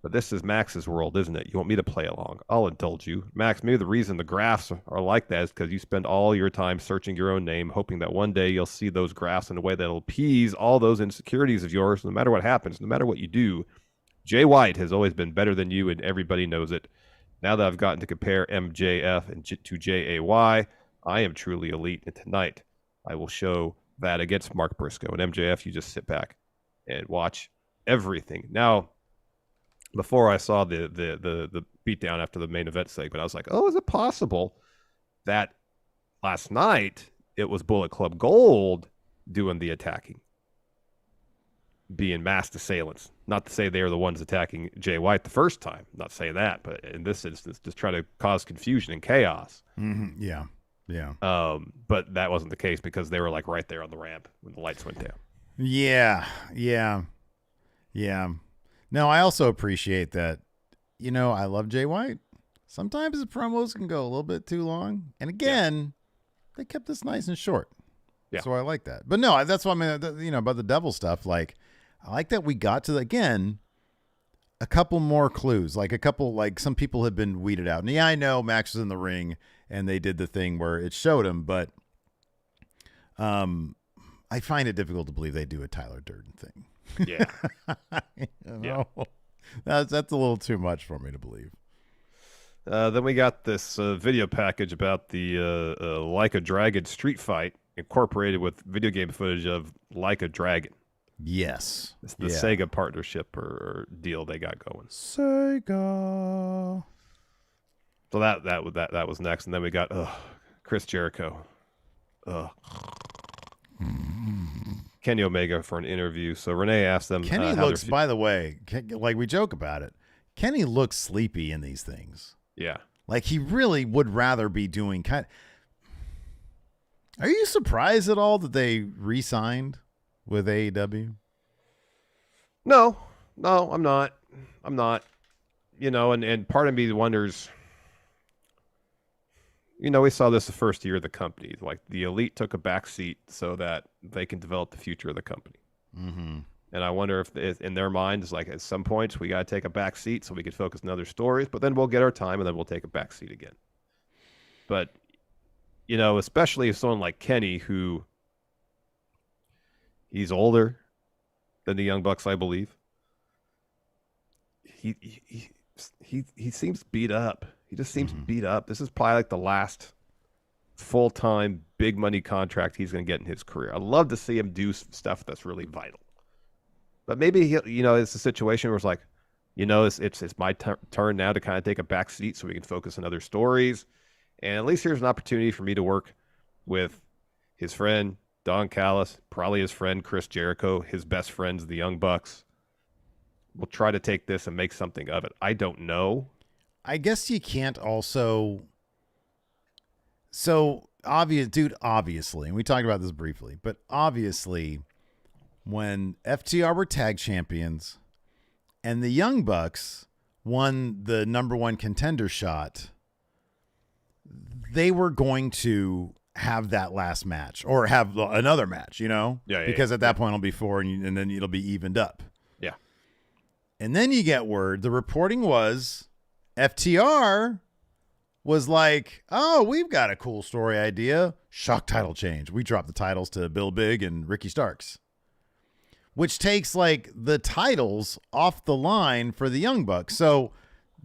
But this is Max's world, isn't it? You want me to play along. I'll indulge you. Max, maybe the reason the graphs are like that is because you spend all your time searching your own name, hoping that one day you'll see those graphs in a way that'll appease all those insecurities of yours. No matter what happens, no matter what you do, Jay White has always been better than you, and everybody knows it. Now that I've gotten to compare MJF to JAY, I am truly elite. And tonight, I will show that against Mark Briscoe. And MJF, you just sit back and watch everything. Now, before I saw the beatdown after the main event segment, I was like, oh, is it possible that Last night, it was Bullet Club Gold doing the attacking, being masked assailants. Not to say they are the ones attacking Jay White the first time. Not saying that, but in this instance, just try to cause confusion and chaos. Mm-hmm. Yeah. But that wasn't the case because they were like right there on the ramp when the lights went down. Yeah. No, I also appreciate that. I love Jay White. Sometimes his promos can go a little bit too long. And again, they kept this nice and short. Yeah. So I like that. But no, that's what I mean, about the devil stuff. Like, I like that we got to, again, a couple more clues. Like some people have been weeded out. And yeah, I know Max was in the ring and they did the thing where it showed him, but I find it difficult to believe they do a Tyler Durden thing. Yeah. That's a little too much for me to believe. Then we got this video package about the Like a Dragon street fight incorporated with video game footage of Like a Dragon. Yes. It's the Sega partnership or deal they got going. Sega. So that was next. And then we got Chris Jericho. Kenny Omega for an interview. So Renee asked them. Kenny looks, by the way, like we joke about it, Kenny looks sleepy in these things. Yeah. Like he really would rather be doing Are you surprised at all that they re-signed with AEW? No, I'm not. And part of me wonders, we saw this the first year of the company. Like the elite took a back seat so that they can develop the future of the company. Mm-hmm. And I wonder if in their minds, like at some points, we got to take a back seat so we can focus on other stories, but then we'll get our time and then we'll take a back seat again. But, especially if someone like Kenny, who he's older than the Young Bucks, I believe. He seems beat up. He just seems beat up. This is probably like the last full-time big money contract he's going to get in his career. I'd love to see him do stuff that's really vital. But maybe it's a situation where it's like, it's my turn now to kind of take a back seat so we can focus on other stories. And at least here's an opportunity for me to work with his friend Don Callis, probably his friend Chris Jericho, his best friends, the Young Bucks. We'll try to take this and make something of it. I don't know. I guess you can't also. So obviously, and we talked about this briefly, but obviously, when FTR were tag champions and the Young Bucks won the number one contender shot, they were going to have that last match or have another match, because at that point it'll be 4 and then it'll be evened up. Yeah. And then you get word, the reporting was FTR was like, oh, we've got a cool story idea. Shock title change. We dropped the titles to Bill Big and Ricky Starks, which takes like the titles off the line for the Young Bucks. So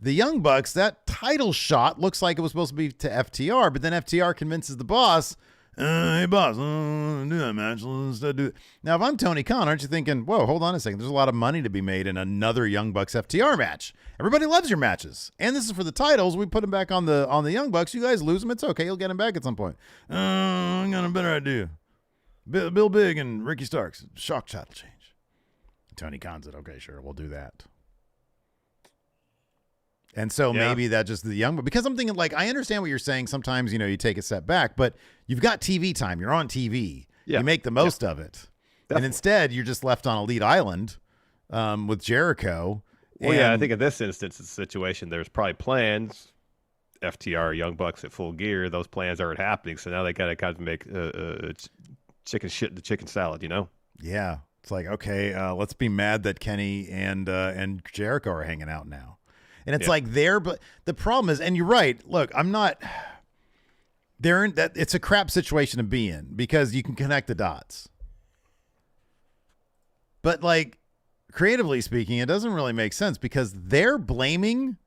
the Young Bucks, that title shot looks like it was supposed to be to FTR, but then FTR convinces the boss, hey, boss, do that match. Let's do it. Now, if I'm Tony Khan, aren't you thinking, whoa, hold on a second. There's a lot of money to be made in another Young Bucks FTR match. Everybody loves your matches. And this is for the titles. We put them back on the Young Bucks. You guys lose them. It's okay. You'll get them back at some point. I got a better idea. Bill Big and Ricky Starks. Shock title change. Tony Khan said, okay, sure, we'll do that. And so maybe that just the Young, because I'm thinking, like, I understand what you're saying. Sometimes, you take a step back, but you've got TV time. You're on TV. Yeah. You make the most of it. Definitely. And instead, you're just left on Elite Island with Jericho. Well, I think in this instance, it's a situation, there's probably plans, FTR, Young Bucks at full gear. Those plans aren't happening. So now they got to kind of make chicken shit into chicken salad, Yeah. It's like, okay, let's be mad that Kenny and Jericho are hanging out now. And it's like but the problem is, and you're right, look, it's a crap situation to be in because you can connect the dots. But like, creatively speaking, it doesn't really make sense because they're blaming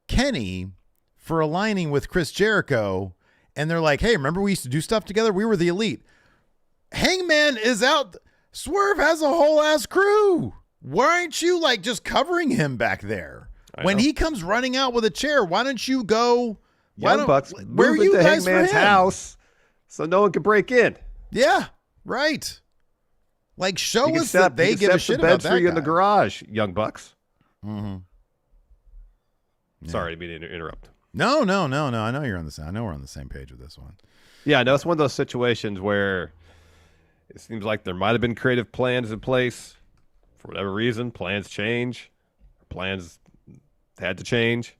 Kenny for aligning with Chris Jericho. And they're like, hey, remember we used to do stuff together? We were the Elite. Hangman is out. Swerve has a whole ass crew. Why aren't you like just covering him back there? When he comes running out with a chair, why don't you go Young Bucks where are move you into guys for Hangman's him? house so no one can break in. Yeah, right. Like, show He can us that they give a shit about beds that for you guy. in the garage, Young Bucks. Mm-hmm. Yeah. Sorry to interrupt. No. I know you're on the same. I know we're on the same page with this one. Yeah, no, it's one of those situations where it seems like there might have been creative plans in place. For whatever reason, plans change. Plans had to change.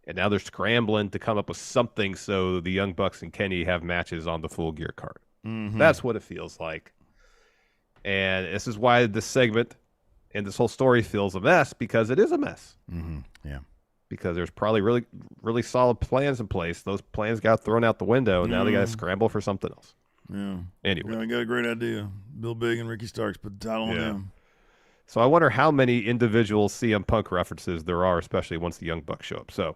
And now they're scrambling to come up with something so the Young Bucks and Kenny have matches on the Full Gear card. Mm-hmm. That's what it feels like. And this is why this segment and this whole story feels a mess, because it is a mess. Mm-hmm. Yeah. Because there's probably really, really solid plans in place. Those plans got thrown out the window, and now they got to scramble for something else. Yeah. Anyway. I got a great idea. Bill Big and Ricky Starks put the title on them. So I wonder how many individual CM Punk references there are, especially once the Young Bucks show up. So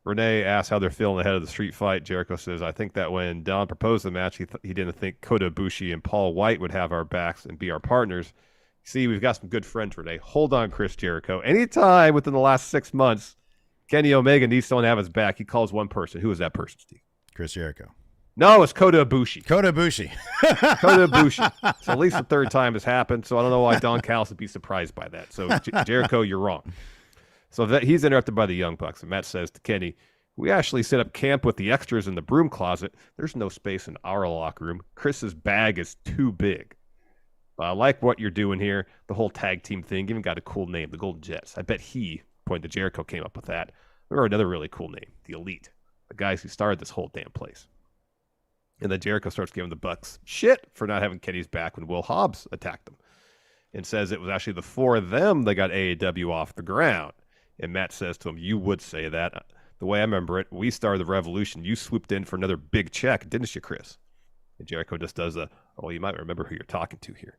Renee asks how they're feeling ahead of the street fight. Jericho says, I think that when Don proposed the match, he didn't think Kota Ibushi and Paul White would have our backs and be our partners. See, we've got some good friends, Renee. Hold on, Chris Jericho. Anytime within the last 6 months, Kenny Omega needs someone to have his back, he calls one person. Who is that person, Steve? Chris Jericho. No, it's Kota Ibushi. Kota Ibushi. Kota Ibushi. So at least the third time has happened, so I don't know why Don Callis would be surprised by that. So, Jericho, you're wrong. So he's interrupted by the Young Bucks, and Matt says to Kenny, we actually set up camp with the extras in the broom closet. There's no space in our locker room. Chris's bag is too big. But I like what you're doing here. The whole tag team thing even got a cool name, the Golden Jets. I bet he, pointing to Jericho, came up with that. Or another really cool name, the Elite. The guys who started this whole damn place. And then Jericho starts giving the Bucks shit for not having Kenny's back when Will Hobbs attacked them. And says it was actually the four of them that got AEW off the ground. And Matt says to him, you would say that. The way I remember it, we started the revolution. You swooped in for another big check, didn't you, Chris? And Jericho just does you might remember who you're talking to here.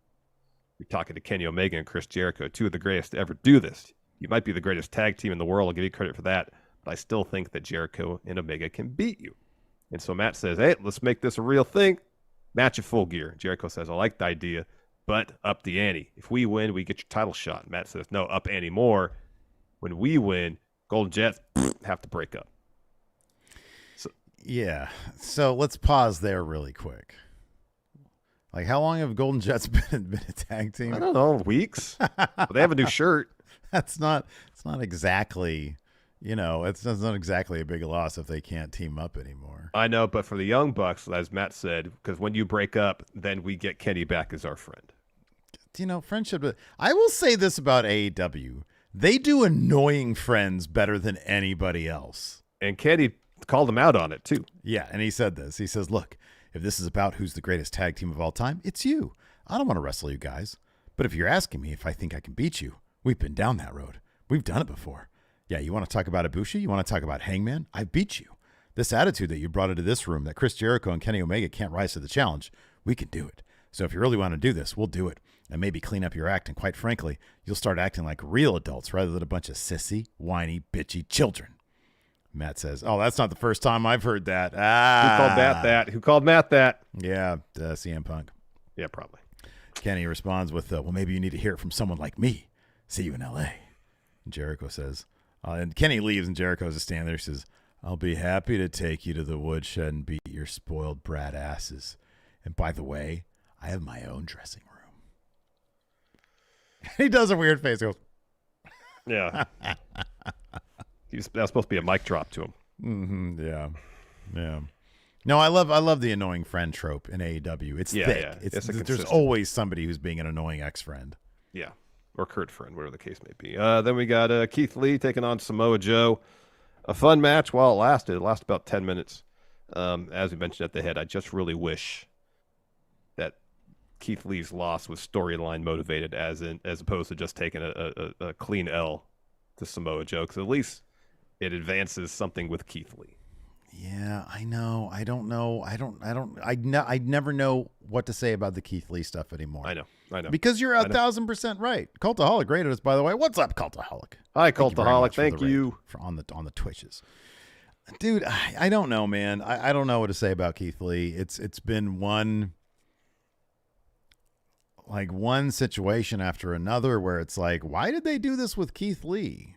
You're talking to Kenny Omega and Chris Jericho, two of the greatest to ever do this. You might be the greatest tag team in the world. I'll give you credit for that. But I still think that Jericho and Omega can beat you. And so Matt says, hey, let's make this a real thing. Match at Full Gear. Jericho says, I like the idea, but up the ante. If we win, we get your title shot. Matt says, no, up ante more. When we win, Golden Jets have to break up. Yeah. So let's pause there really quick. Like, how long have Golden Jets been a tag team? I don't know, weeks. But they have a new shirt. It's not exactly, it's not exactly a big loss if they can't team up anymore. I know, but for the Young Bucks, as Matt said, because when you break up, then we get Kenny back as our friend. Friendship. I will say this about AEW. They do annoying friends better than anybody else. And Kenny called him out on it, too. Yeah, and he said this. He says, look, if this is about who's the greatest tag team of all time, it's you. I don't want to wrestle you guys. But if you're asking me if I think I can beat you, we've been down that road. We've done it before. Yeah, you want to talk about Ibushi? You want to talk about Hangman? I beat you. This attitude that you brought into this room, that Chris Jericho and Kenny Omega can't rise to the challenge, we can do it. So if you really want to do this, we'll do it. And maybe clean up your act. And quite frankly, you'll start acting like real adults rather than a bunch of sissy, whiny, bitchy children. Matt says, oh, that's not the first time I've heard that. Who called Matt that? Who called Matt that? Yeah, CM Punk. Yeah, probably. Kenny responds with, well, maybe you need to hear it from someone like me. See you in L.A. And Jericho says, and Kenny leaves and Jericho's just standing there. He says, I'll be happy to take you to the woodshed and beat your spoiled brat asses. And by the way, I have my own dressing room. He does a weird face. He goes, yeah. That's supposed to be a mic drop to him. Mm-hmm, yeah. No, I love the annoying friend trope in AEW. It's thick. Yeah. There's always somebody who's being an annoying ex-friend. Yeah, or Kurt friend, whatever the case may be. Then we got Keith Lee taking on Samoa Joe. A fun match while it lasted. It lasted about 10 minutes. As we mentioned at the head, I just really wish that Keith Lee's loss was storyline motivated, as opposed to just taking a clean L to Samoa Joe, because at least it advances something with Keith Lee. Yeah, I know. I don't know. I never know what to say about the Keith Lee stuff anymore. I know. Because you're 1,000% right. Cultaholic rated us, by the way. What's up, Cultaholic? Hi, Cultaholic. Thank you. For on the Twitches. Dude, I don't know, man. I don't know what to say about Keith Lee. It's been one situation after another where it's like, why did they do this with Keith Lee?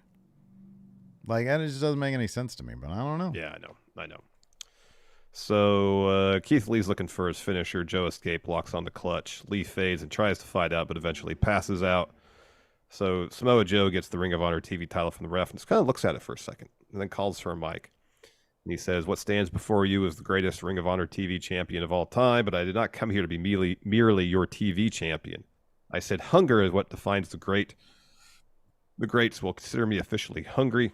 Like, that just doesn't make any sense to me, but I don't know. Yeah, I know. So Keith Lee's looking for his finisher. Joe escape, locks on the clutch. Lee fades and tries to fight out, but eventually passes out. So Samoa Joe gets the Ring of Honor TV title from the ref and just kind of looks at it for a second and then calls for a mic. And he says, "What stands before you is the greatest Ring of Honor TV champion of all time, but I did not come here to be merely your TV champion. I said hunger is what defines the great. The greats will consider me officially hungry.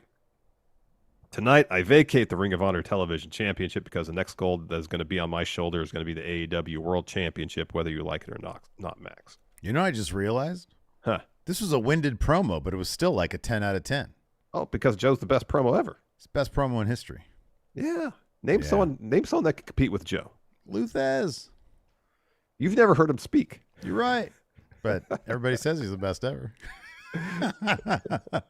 Tonight, I vacate the Ring of Honor Television Championship because the next gold that is going to be on my shoulder is going to be the AEW World Championship, whether you like it or not, Max." You know, I just realized? Huh. This was a winded promo, but it was still like a 10 out of 10. Oh, because Joe's the best promo ever. It's the best promo in history. Yeah. Name someone that can compete with Joe. Luthez. You've never heard him speak. You're right. But everybody says he's the best ever. I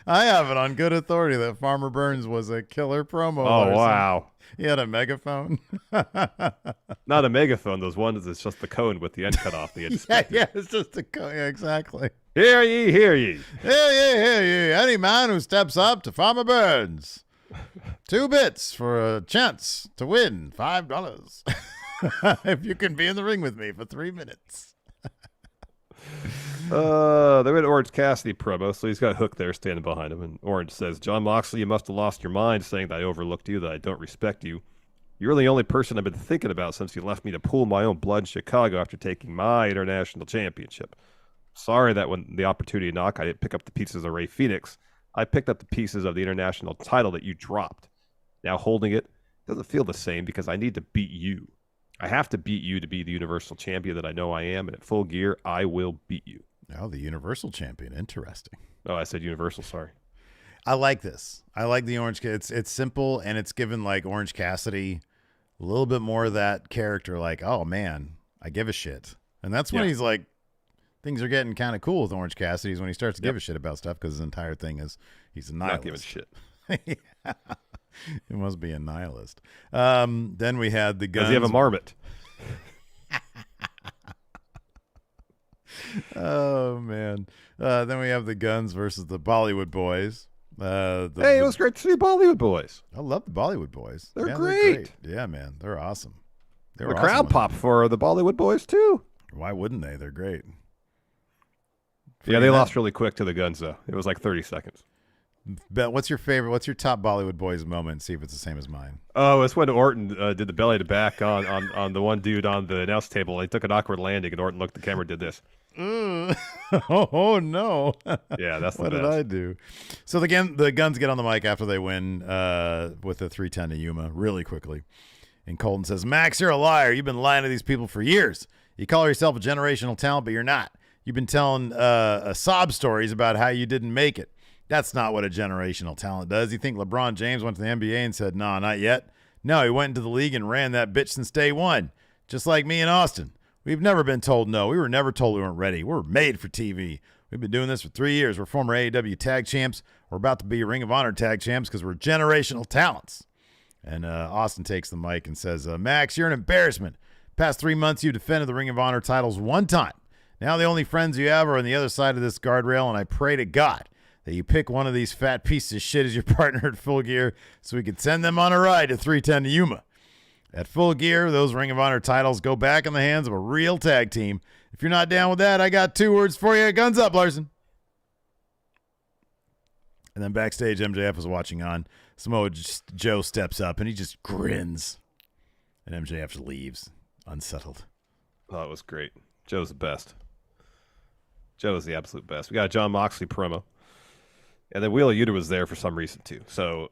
have it on good authority that Farmer Burns was a killer promo. Oh, wow. He had a megaphone. Not a megaphone. Those ones that's just the cone with the end cut off. Yeah, it's just a cone. Yeah, exactly. Hear ye, hear ye. Hear ye, hear ye. Any man who steps up to Farmer Burns. 2 bits for a chance to win $5. If you can be in the ring with me for 3 minutes. They went Orange Cassidy promo, so he's got Hook there standing behind him, and Orange says, "John Moxley, you must have lost your mind saying that I overlooked you, that I don't respect you. You're the only person I've been thinking about since you left me to pool my own blood in Chicago after taking my international championship. Sorry that when the opportunity knocked, I didn't pick up the pieces of Rey Fenix. I picked up the pieces of the international title that you dropped. Now holding it doesn't feel the same because I need to beat you. I have to beat you to be the Universal Champion that I know I am, and at Full Gear, I will beat you." Oh, the Universal Champion. Interesting. Oh, I said Universal, sorry. I like this. I like the Orange. It's simple, and it's given like Orange Cassidy a little bit more of that character. Like, oh man, I give a shit, and that's when he's like, things are getting kind of cool with Orange Cassidy. Is when he starts to give a shit about stuff because his entire thing is he's a nihilist. Not giving shit. Yeah. It must be a nihilist. Then we had the guns. Does he have a marmot? Oh man. Then we have the Guns versus the Bollywood Boys. It was great to see Bollywood Boys. I love the Bollywood Boys. They're great. Yeah, man, they're awesome. The crowd pop for the Bollywood Boys too. Why wouldn't they? They're great. Yeah, they lost really quick to the Guns though. It was like 30 seconds. Ben, what's your favorite? What's your top Bollywood Boys moment? See if it's the same as mine. Oh, it's when Orton did the belly to back on the one dude on the announce table. He took an awkward landing, and Orton looked at the camera and did this. Oh no! Yeah, that's the what best. did I do? So the Guns get on the mic after they win with the 310 to Yuma really quickly, and Colton says, "Max, you're a liar. You've been lying to these people for years. You call yourself a generational talent, but you're not. You've been telling sob stories about how you didn't make it. That's not what a generational talent does. You think LeBron James went to the NBA and said, nah, not yet? No, he went into the league and ran that bitch since day one. Just like me and Austin. We've never been told no. We were never told we weren't ready. We're made for TV. We've been doing this for 3 years. We're former AEW tag champs. We're about to be Ring of Honor tag champs because we're generational talents." And Austin takes the mic and says, "Max, you're an embarrassment. Past 3 months, you defended the Ring of Honor titles 1 time. Now the only friends you have are on the other side of this guardrail, and I pray to God that you pick one of these fat pieces of shit as your partner at Full Gear so we could send them on a ride to 310 to Yuma. At Full Gear, those Ring of Honor titles go back in the hands of a real tag team. If you're not down with that, I got 2 words for you. Guns up, Larson." And then backstage, MJF is watching on. Samoa Joe steps up, and he just grins. And MJF leaves, unsettled. Oh, it was great. Joe's the best. Joe's the absolute best. We got a John Moxley promo. And then Wheeler Yuta was there for some reason, too. So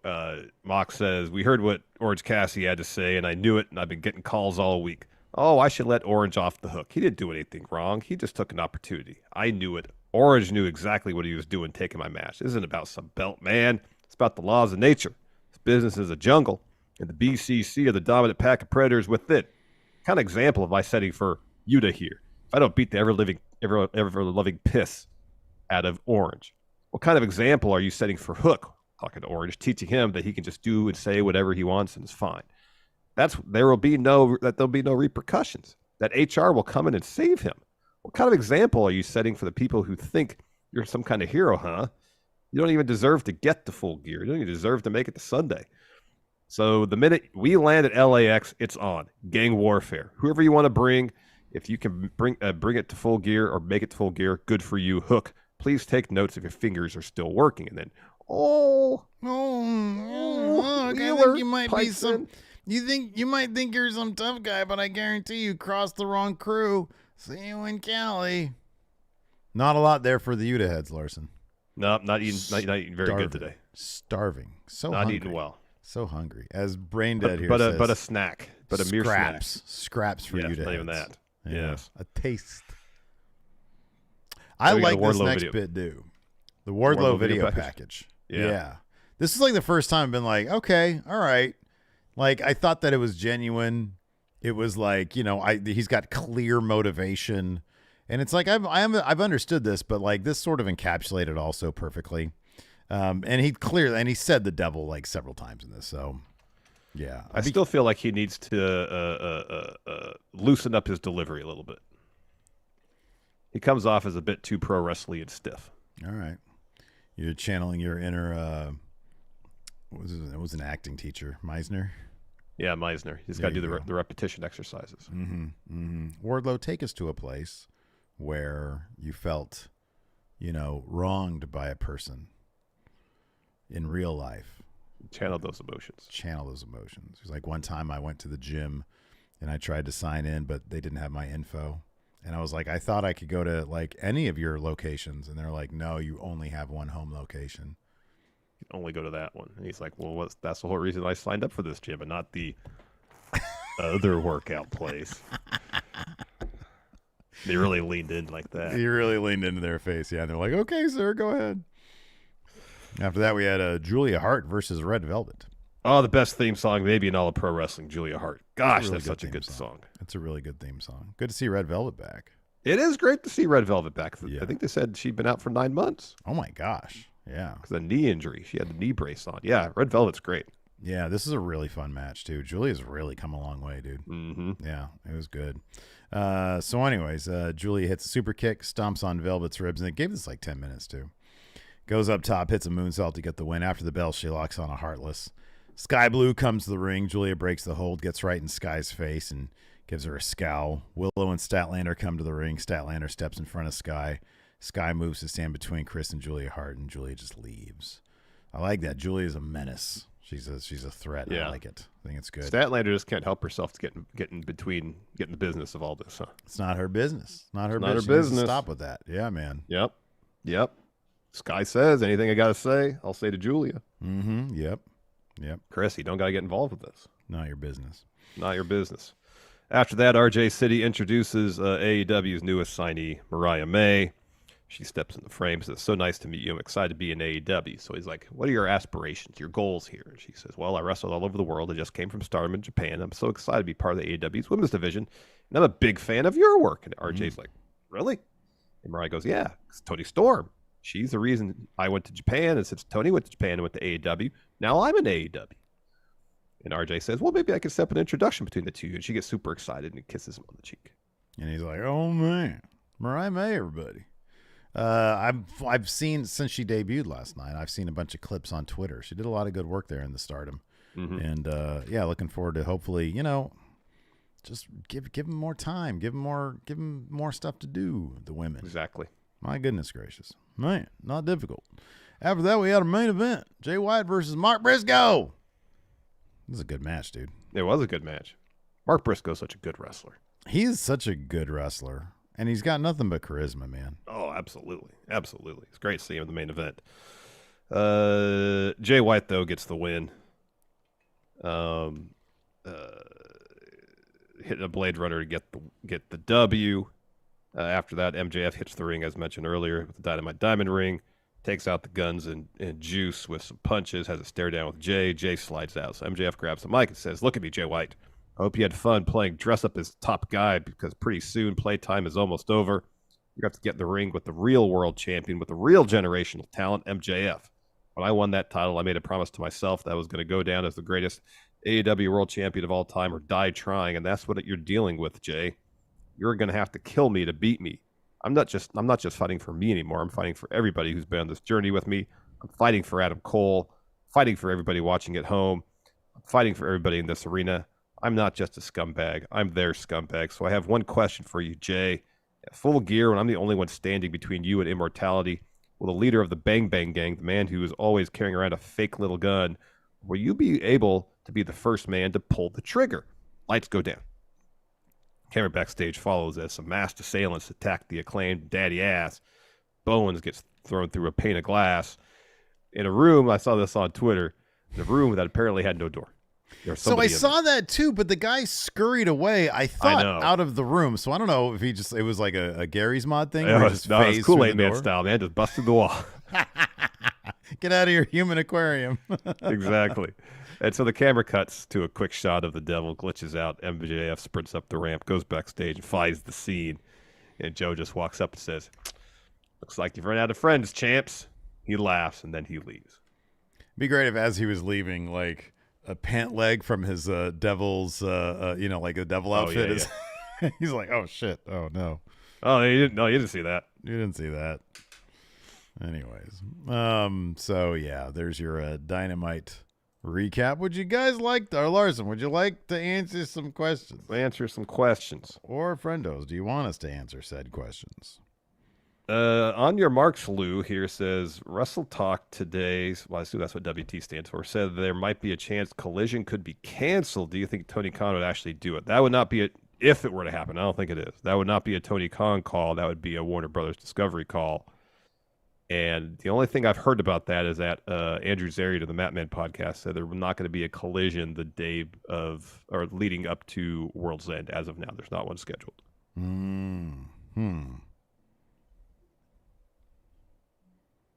Mox says, "We heard what Orange Cassidy had to say, and I knew it, and I've been getting calls all week. Oh, I should let Orange off the hook. He didn't do anything wrong. He just took an opportunity. I knew it. Orange knew exactly what he was doing taking my match. This isn't about some belt, man. It's about the laws of nature. This business is a jungle, and the BCC are the dominant pack of predators within. Kind of example of my setting for Yuta here. If I don't beat the ever-loving piss out of Orange, what kind of example are you setting for Hook?" Talking to Orange, teaching him that he can just do and say whatever he wants and it's fine. There'll be no repercussions. That HR will come in and save him. What kind of example are you setting for the people who think you're some kind of hero, huh? You don't even deserve to get to Full Gear. You don't even deserve to make it to Sunday. So the minute we land at LAX, it's on. Gang warfare. Whoever you want to bring, if you can bring it to Full Gear or make it to Full Gear, good for you. Hook. Please take notes if your fingers are still working. And then, look, I think you might be some. You might think you're some tough guy, but I guarantee you crossed the wrong crew. See you in Cali. Not a lot there for the Utah heads, Larson. No, not eating very good today. Starving. So not hungry. eating well. So hungry. As Brain Dead here but says. But a snack. But a mere snack. Scraps for Utah heads. Not even that. Yeah. Yes. A taste. I like this next bit, dude. The Wardlow video package. Yeah. This is like the first time I've been like, okay, all right. Like, I thought that it was genuine. It was like, he's got clear motivation. And it's like, I've understood this, but like this sort of encapsulated also perfectly. And he said the devil like several times in this. So, yeah. I still feel like he needs to loosen up his delivery a little bit. He comes off as a bit too pro wrestling and stiff. All right. You're channeling your inner, it was an acting teacher, Meisner? Yeah, Meisner. He's got to do the repetition exercises. Wardlow, take us to a place where you felt, wronged by a person in real life. Channel those emotions. It's like one time I went to the gym and I tried to sign in, but they didn't have my info. And I was like, I thought I could go to like any of your locations. And they're like, no, you only have one home location. You can only go to that one. And he's like, well, that's the whole reason I signed up for this gym and not the other workout place. They really leaned in like that. He really leaned into their face. Yeah. And they're like, okay, sir, go ahead. After that, we had Julia Hart versus Red Velvet. Oh, the best theme song maybe in all of pro wrestling, Julia Hart. Gosh, that's such a good song. It's a really good theme song. Good to see Red Velvet back. It is great to see Red Velvet back. Yeah. I think they said she'd been out for 9 months. Oh, my gosh. Yeah. Because of a knee injury. She had the knee brace on. Yeah, Red Velvet's great. Yeah, this is a really fun match, too. Julia's really come a long way, dude. Mm-hmm. Yeah, it was good. So anyways, Julia hits a super kick, stomps on Velvet's ribs, and it gave this like 10 minutes, too. Goes up top, hits a moonsault to get the win. After the bell, she locks on a Heartless. Sky Blue comes to the ring. Julia breaks the hold, gets right in Sky's face, and gives her a scowl. Willow and Statlander come to the ring. Statlander steps in front of Sky. Sky moves to stand between Chris and Julia Hart, and Julia just leaves. I like that. Julia's a menace. She's a threat. Yeah. I like it. I think it's good. Statlander just can't help herself to get in between, get in the business of all this, huh? It's not her business. Not her business. Stop with that. Yeah, man. Yep. Sky says, anything I got to say, I'll say to Julia. Mm-hmm. Yep. Chris, you don't got to get involved with this. Not your business. Not your business. After that, RJ City introduces AEW's newest signee, Mariah May. She steps in the frame, says, so nice to meet you. I'm excited to be in AEW. So he's like, what are your aspirations, your goals here? And she says, well, I wrestled all over the world. I just came from Stardom in Japan. I'm so excited to be part of the AEW's women's division. And I'm a big fan of your work. And RJ's like, really? And Mariah goes, yeah, it's Tony Storm. She's the reason I went to Japan. And since Tony went to Japan and went to AEW, now I'm in AEW. And RJ says, well, maybe I can set up an introduction between the two. And she gets super excited and kisses him on the cheek. And he's like, oh, man. Mariah May, everybody. I've seen, since she debuted last night, I've seen a bunch of clips on Twitter. She did a lot of good work there in the Stardom. Mm-hmm. And, looking forward to hopefully, just give them more time. Give them more stuff to do, the women. Exactly. My goodness gracious. Man, not difficult. After that, we had a main event. Jay White versus Mark Briscoe. This is a good match, dude. It was a good match. Mark Briscoe's such a good wrestler. He is such a good wrestler. And he's got nothing but charisma, man. Oh, absolutely. Absolutely. It's great to see him in the main event. Jay White, though, gets the win. Hitting a Blade Runner to get the W. After that, MJF hits the ring, as mentioned earlier, with the Dynamite Diamond Ring. Takes out the Guns and Juice with some punches. Has a stare down with Jay. Jay slides out. So MJF grabs the mic and says, look at me, Jay White. I hope you had fun playing dress up as top guy because pretty soon playtime is almost over. You got to get in the ring with the real world champion, with the real generational talent, MJF. When I won that title, I made a promise to myself that I was going to go down as the greatest AEW world champion of all time or die trying, and that's what you're dealing with, Jay. You're going to have to kill me to beat me. I'm not just fighting for me anymore. I'm fighting for everybody who's been on this journey with me. I'm fighting for Adam Cole, fighting for everybody watching at home, I'm fighting for everybody in this arena. I'm not just a scumbag. I'm their scumbag. So I have one question for you, Jay. At full gear, when I'm the only one standing between you and immortality, will the leader of the Bang Bang Gang, the man who is always carrying around a fake little gun, will you be able to be the first man to pull the trigger? Lights go down. Camera backstage follows as some masked assailants attack the Acclaimed daddy ass. Bowens gets thrown through a pane of glass. In a room, I saw this on Twitter, in a room that apparently had no door. So I saw that too, but the guy scurried away, I thought, out of the room. So I don't know if it was like a Gary's Mod thing. It was Kool-Aid Man style, man. Just busted the wall. Get out of your human aquarium. Exactly. And so the camera cuts to a quick shot of the devil, glitches out. MJF sprints up the ramp, goes backstage, and finds the scene. And Joe just walks up and says, "Looks like you've run out of friends, champs." He laughs, and then he leaves. It'd be great if as he was leaving, like, a pant leg from his devil's, like a devil outfit. Yeah, yeah. He's like, oh, shit. Oh, no. Oh, you didn't see that. You didn't see that. Anyways. So, yeah, there's your Dynamite recap. Would you guys like, or Larson, would you like to answer some questions? Answer some questions. Or Friendos, do you want us to answer said questions? On your marks, Lou here says, Russell Talk today, well, I assume that's what WT stands for, said there might be a chance Collision could be canceled. Do you think Tony Khan would actually do it? That would not be if it were to happen. I don't think it is. That would not be a Tony Khan call. That would be a Warner Brothers Discovery call. And the only thing I've heard about that is that Andrew Zarian of the Matman podcast said there's not going to be a Collision the day of, or leading up to World's End. As of now, there's not one scheduled.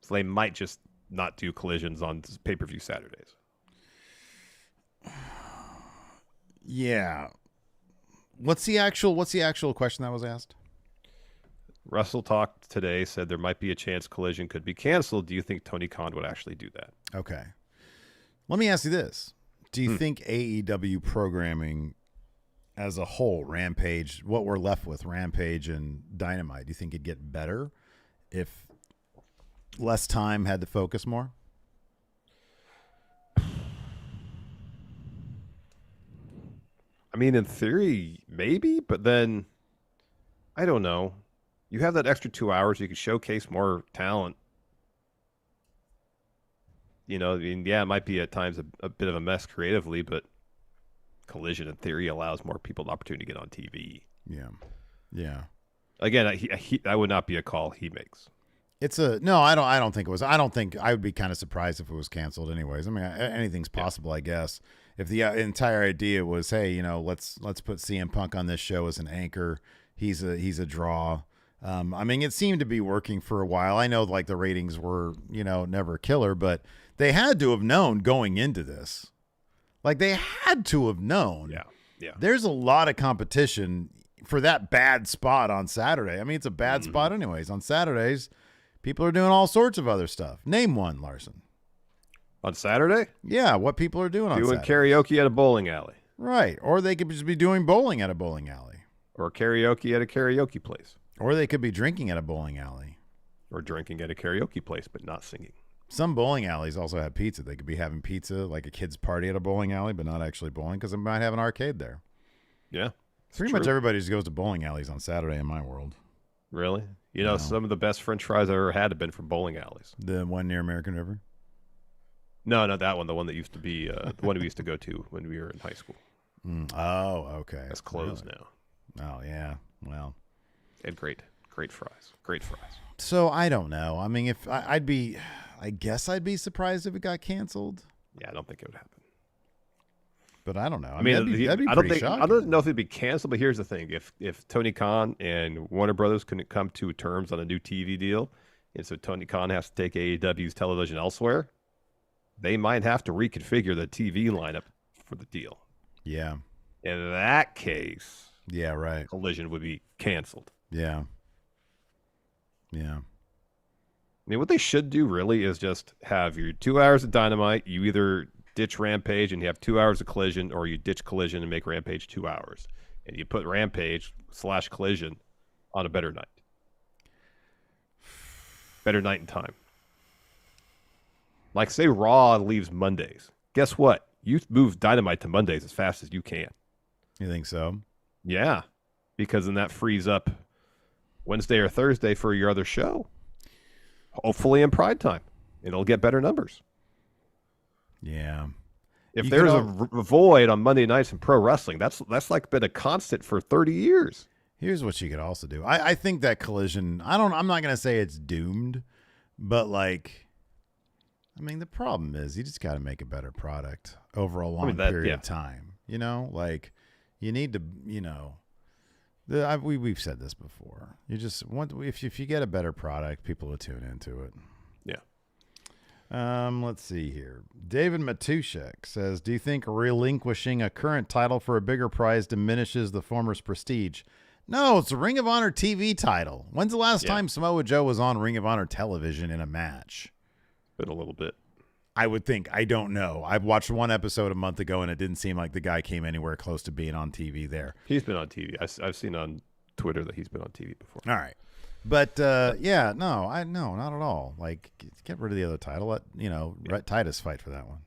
So they might just not do collisions on pay-per-view Saturdays. Yeah. What's the actual question that was asked? Russell Talk today said there might be a chance Collision could be canceled. Do you think Tony Khan would actually do that? Okay. Let me ask you this. Do you think AEW programming as a whole, Rampage, what we're left with, Rampage and Dynamite, do you think it'd get better if less time had to focus more? I mean, in theory, maybe, but then I don't know. You have that extra 2 hours, you could showcase more talent. You know, I mean, yeah, it might be at times a bit of a mess creatively, but Collision in theory allows more people the opportunity to get on TV. Yeah. Again, that would not be a call he makes. No, I don't think it was. I don't think I would be kind of surprised if it was canceled anyways. I mean, anything's possible, I guess. If the entire idea was, hey, let's put CM Punk on this show as an anchor. He's a draw. I mean, it seemed to be working for a while. I know like the ratings were, never a killer, but they had to have known going into this. Like they had to have known. Yeah. There's a lot of competition for that bad spot on Saturday. I mean, it's a bad spot anyways. On Saturdays, people are doing all sorts of other stuff. Name one, Larson. On Saturday? Yeah, what people are doing on Saturday. Doing karaoke at a bowling alley. Right. Or they could just be doing bowling at a bowling alley. Or karaoke at a karaoke place. Or they could be drinking at a bowling alley. Or drinking at a karaoke place, but not singing. Some bowling alleys also have pizza. They could be having pizza, like a kid's party at a bowling alley, but not actually bowling because it might have an arcade there. Yeah. Pretty much everybody just goes to bowling alleys on Saturday in my world. Really? Some of the best French fries I've ever had have been from bowling alleys. The one near American River? No, not that one. The one that used to be the one we used to go to when we were in high school. Oh, okay. That's closed now. Oh, yeah. Well, and great fries. Great fries. So I don't know. I mean, if I guess I'd be surprised if it got canceled. Yeah, I don't think it would happen. But I don't know. I mean, that'd be pretty shocking. I don't know if it'd be canceled, but here's the thing: if Tony Khan and Warner Brothers couldn't come to terms on a new TV deal, and so Tony Khan has to take AEW's television elsewhere, they might have to reconfigure the TV lineup for the deal. Yeah. In that case, yeah, right. Collision would be canceled. Yeah. I mean, what they should do really is just have your 2 hours of Dynamite. You either ditch Rampage and you have 2 hours of Collision, or you ditch Collision and make Rampage 2 hours. And you put Rampage/Collision on a better night. Better night and time. Like, say Raw leaves Mondays. Guess what? You move Dynamite to Mondays as fast as you can. You think so? Yeah, because then that frees up Wednesday or Thursday for your other show. Hopefully in Pride time. It'll get better numbers. Yeah. If You there's could a void on Monday nights in pro wrestling, that's like been a constant for 30 years. Here's what you could also do. I think that Collision, I'm not going to say it's doomed, but like, I mean, the problem is you just got to make a better product over a long period of time. You know, like you need to, you know, we've said this before. You just want, if you get a better product, people will tune into it. Yeah. Let's see here. David Matushek says, do you think relinquishing a current title for a bigger prize diminishes the former's prestige? No, it's a Ring of Honor TV title. When's the last time Samoa Joe was on Ring of Honor television in a match? Been a little bit. I would think. I don't know. I've watched one episode a month ago, and it didn't seem like the guy came anywhere close to being on TV there. He's been on TV. I've seen on Twitter that he's been on TV before. All right. But, yeah, no, not at all. Like, get rid of the other title. Let, Rhett Titus fight for that one.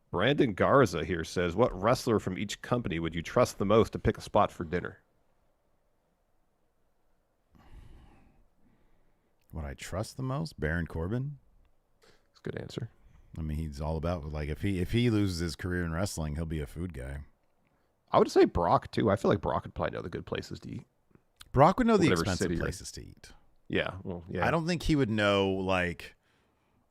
Brandon Garza here says, what wrestler from each company would you trust the most to pick a spot for dinner? Would I trust the most? Baron Corbin? That's a good answer. I mean, he's all about, like, if he loses his career in wrestling, he'll be a food guy. I would say Brock, too. I feel like Brock would probably know the good places to eat. Brock would know the Whatever expensive city places to eat. Yeah, well, yeah. I don't think he would know, like,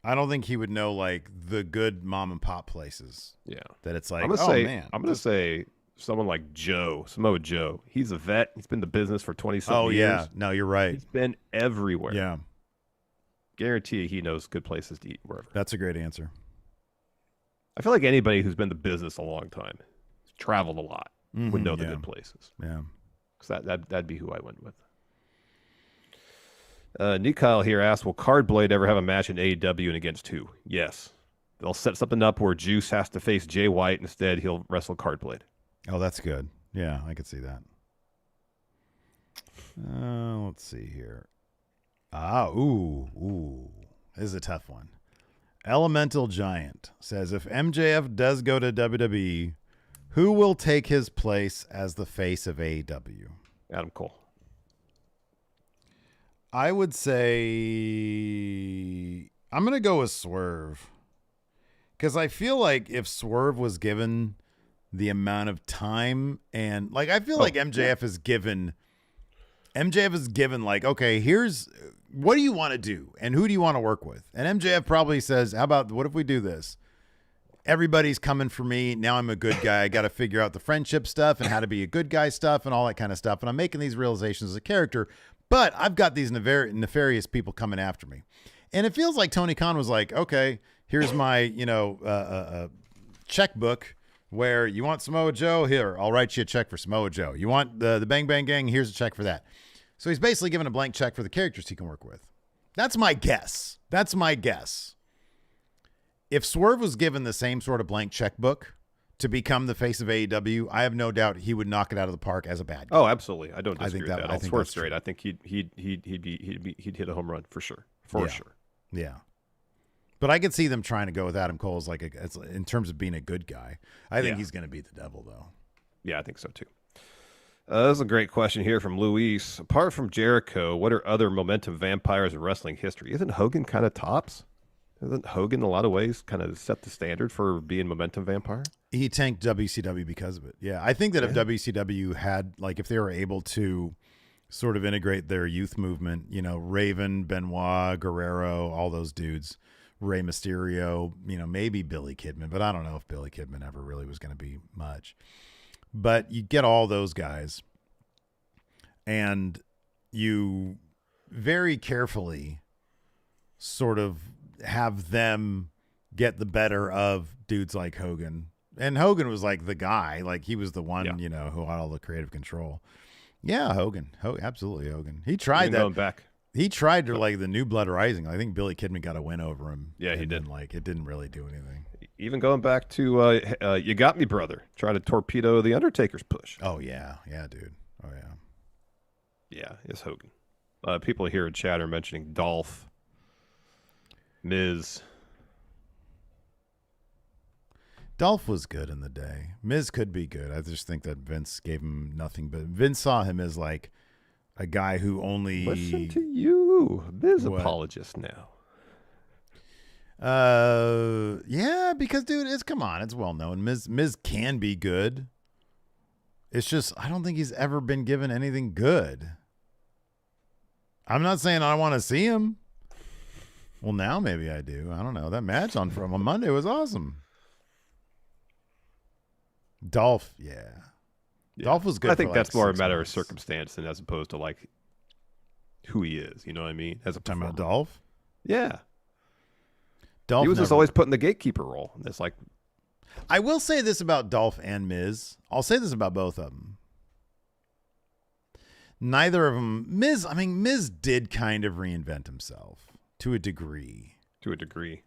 the good mom and pop places. Yeah. That it's like, I'm gonna man. I'm going to say someone like Joe, Samoa Joe. He's a vet. He's been in the business for 20-something years. Oh, yeah. No, you're right. He's been everywhere. Yeah. Guarantee you he knows good places to eat wherever. That's a great answer. I feel like anybody who's been in the business a long time, traveled a lot, would know the good places. Yeah. Because that'd be who I went with. Nikyle here asks, will Cardblade ever have a match in AEW and against who? Yes. They'll set something up where Juice has to face Jay White. Instead, he'll wrestle Cardblade. Oh, that's good. Yeah, I could see that. Let's see here. This is a tough one. Elemental Giant says, if MJF does go to WWE, who will take his place as the face of AEW? Adam Cole. I would say I'm going to go with Swerve. Because I feel like if Swerve was given the amount of time and like I feel like MJF is given like, okay, here's what do you want to do and who do you want to work with? And MJF probably says, how about what if we do this? Everybody's coming for me. Now I'm a good guy. I got to figure out the friendship stuff and how to be a good guy stuff and all that kind of stuff. And I'm making these realizations as a character, but I've got these nefarious people coming after me. And it feels like Tony Khan was like, okay, here's my, checkbook where you want Samoa Joe? Here, I'll write you a check for Samoa Joe. You want the Bang Bang Gang? Here's a check for that. So he's basically given a blank check for the characters he can work with. That's my guess. If Swerve was given the same sort of blank checkbook to become the face of AEW, I have no doubt he would knock it out of the park as a bad guy. Oh, absolutely. I don't disagree with that. I think Swerve's that's great. true. I think he'd hit a home run for sure. Sure. Yeah. But I could see them trying to go with Adam Cole as in terms of being a good guy. I think he's going to beat the devil, though. Yeah, I think so, too. This is a great question here from Luis. Apart from Jericho, what are other momentum vampires in wrestling history? Isn't Hogan kind of tops? Isn't Hogan, in a lot of ways, kind of set the standard for being momentum vampire? He tanked WCW because of it. Yeah, I think that if WCW had, like, if they were able to sort of integrate their youth movement, Raven, Benoit, Guerrero, all those dudes, Rey Mysterio, maybe Billy Kidman, but I don't know if Billy Kidman ever really was going to be much. But you get all those guys and you very carefully sort of have them get the better of dudes like Hogan. And Hogan was like the guy, like he was the one, who had all the creative control. Yeah, Hogan. Absolutely Hogan. He tried that. Going back. He tried to like the New Blood Rising. I think Billy Kidman got a win over him. Yeah, he did. Like it didn't really do anything. Even going back to You Got Me, Brother, trying to torpedo the Undertaker's push. Oh, yeah. Yeah, dude. Oh, yeah. Yeah, it's Hogan. People here in chat are mentioning Dolph, Miz, Dolph was good in the day. Miz could be good. I just think that Vince gave him nothing. But Vince saw him as like a guy who only... Listen to you. Miz What? apologist now. Yeah, because dude, come on, it's well known. Miz can be good. It's just I don't think he's ever been given anything good. I'm not saying I want to see him. Well, now maybe I do. I don't know. That match on Monday was awesome. Dolph, yeah. Dolph was good. I think for that's like more a 6 matter months. of circumstance than as opposed to like who he is. You know what I mean? As a Talking performer. about Dolph. Yeah. Dolph He was just never- always put in the gatekeeper role. It's like, I will say this about Dolph and Miz. I'll say this about both of them. Neither of them. Miz did kind of reinvent himself to a degree. to a degree.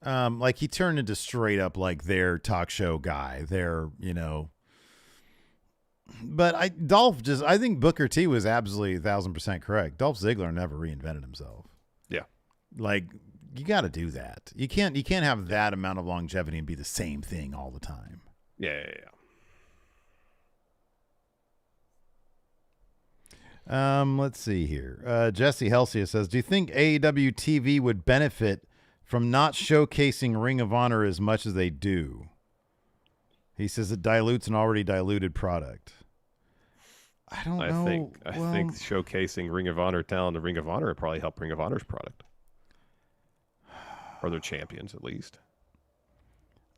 Like he turned into straight up like their talk show guy. But I think Booker T was absolutely 1,000% correct. Dolph Ziggler never reinvented himself. Yeah. Like you got to do that. You can't have that amount of longevity and be the same thing all the time. Yeah. Let's see here. Jesse Helsia says, do you think AEW TV would benefit from not showcasing Ring of Honor as much as they do? He says it dilutes an already diluted product. I don't know. I think showcasing Ring of Honor talent in Ring of Honor would probably help Ring of Honor's product. Or their champions, at least.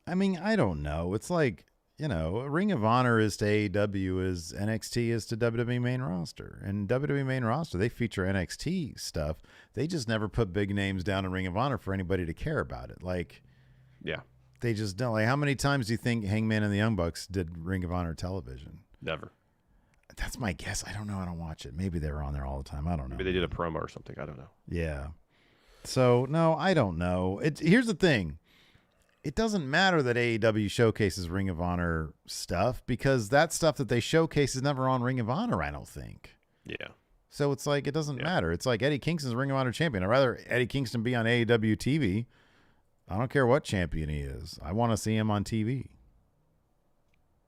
I mean, I don't know. It's like, Ring of Honor is to AEW as NXT is to WWE main roster. And WWE main roster, they feature NXT stuff. They just never put big names down in Ring of Honor for anybody to care about it. Like, Yeah. they just don't. Like, how many times do you think Hangman and the Young Bucks did Ring of Honor television? Never. That's my guess. I don't know. I don't watch it. Maybe they were on there all the time. I don't know. Maybe they did a promo or something. I don't know. Yeah. So, no, I don't know. Here's the thing. It doesn't matter that AEW showcases Ring of Honor stuff because that stuff that they showcase is never on Ring of Honor, I don't think. Yeah. So it's like, it doesn't matter. It's like Eddie Kingston's Ring of Honor champion. I'd rather Eddie Kingston be on AEW TV. I don't care what champion he is. I want to see him on TV.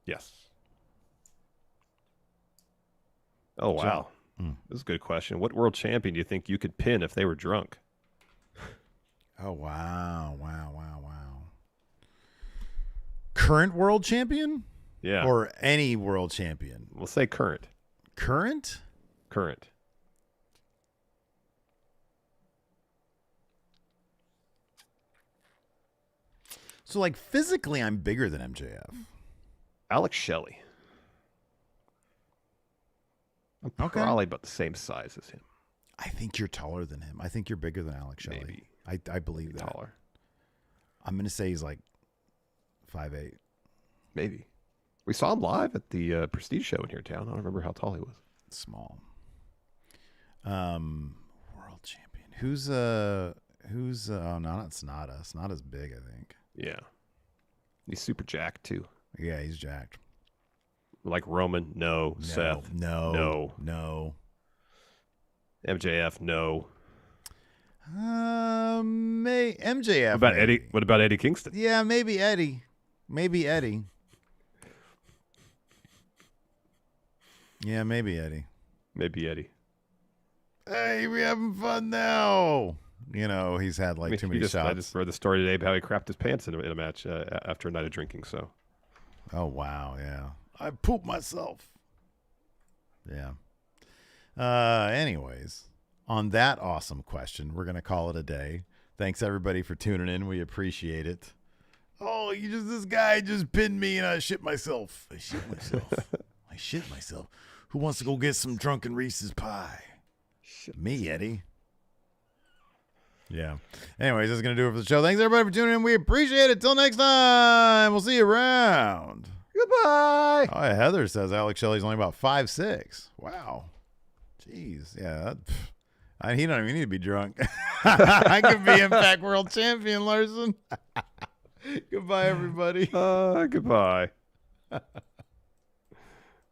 Yes. Oh, wow. This is a good question. What world champion do you think you could pin if they were drunk? Oh, wow. Current world champion? Yeah. Or any world champion? We'll say current. Current? Current. So, like, physically, I'm bigger than MJF. Alex Shelley. I'm probably about the same size as him. I think you're taller than him. I think you're bigger than Alex Shelley. Maybe. I believe that. Taller. I'm going to say he's like 5'8". Maybe. We saw him live at the Prestige show in here town. I don't remember how tall he was. Small. World champion. Who's oh no, not Sonata. Sonata's big, I think. Yeah. He's super jacked too. Yeah, he's jacked. Like Roman, no. Seth, no. MJF, no. MJF. What about maybe. Eddie? What about Eddie Kingston? Yeah, maybe Eddie. Yeah, maybe Eddie. Maybe Eddie. Hey, we having fun now. He's had like too many shots. I just read the story today about how he crapped his pants in a match after a night of drinking. So. Oh wow, yeah. I pooped myself. Yeah. Anyways, on that awesome question, we're gonna call it a day. Thanks everybody for tuning in. We appreciate it. Oh, this guy just pinned me and I shit myself. I shit myself. Who wants to go get some drunken Reese's pie? Me, Eddie. Yeah. Anyways, that's going to do it for the show. Thanks, everybody, for tuning in. We appreciate it. Till next time. We'll see you around. Goodbye. Oh, Heather says Alex Shelley's only about 5'6". Wow. Jeez. Yeah. He don't even need to be drunk. I could be Impact World Champion, Larson. Goodbye, everybody. Goodbye.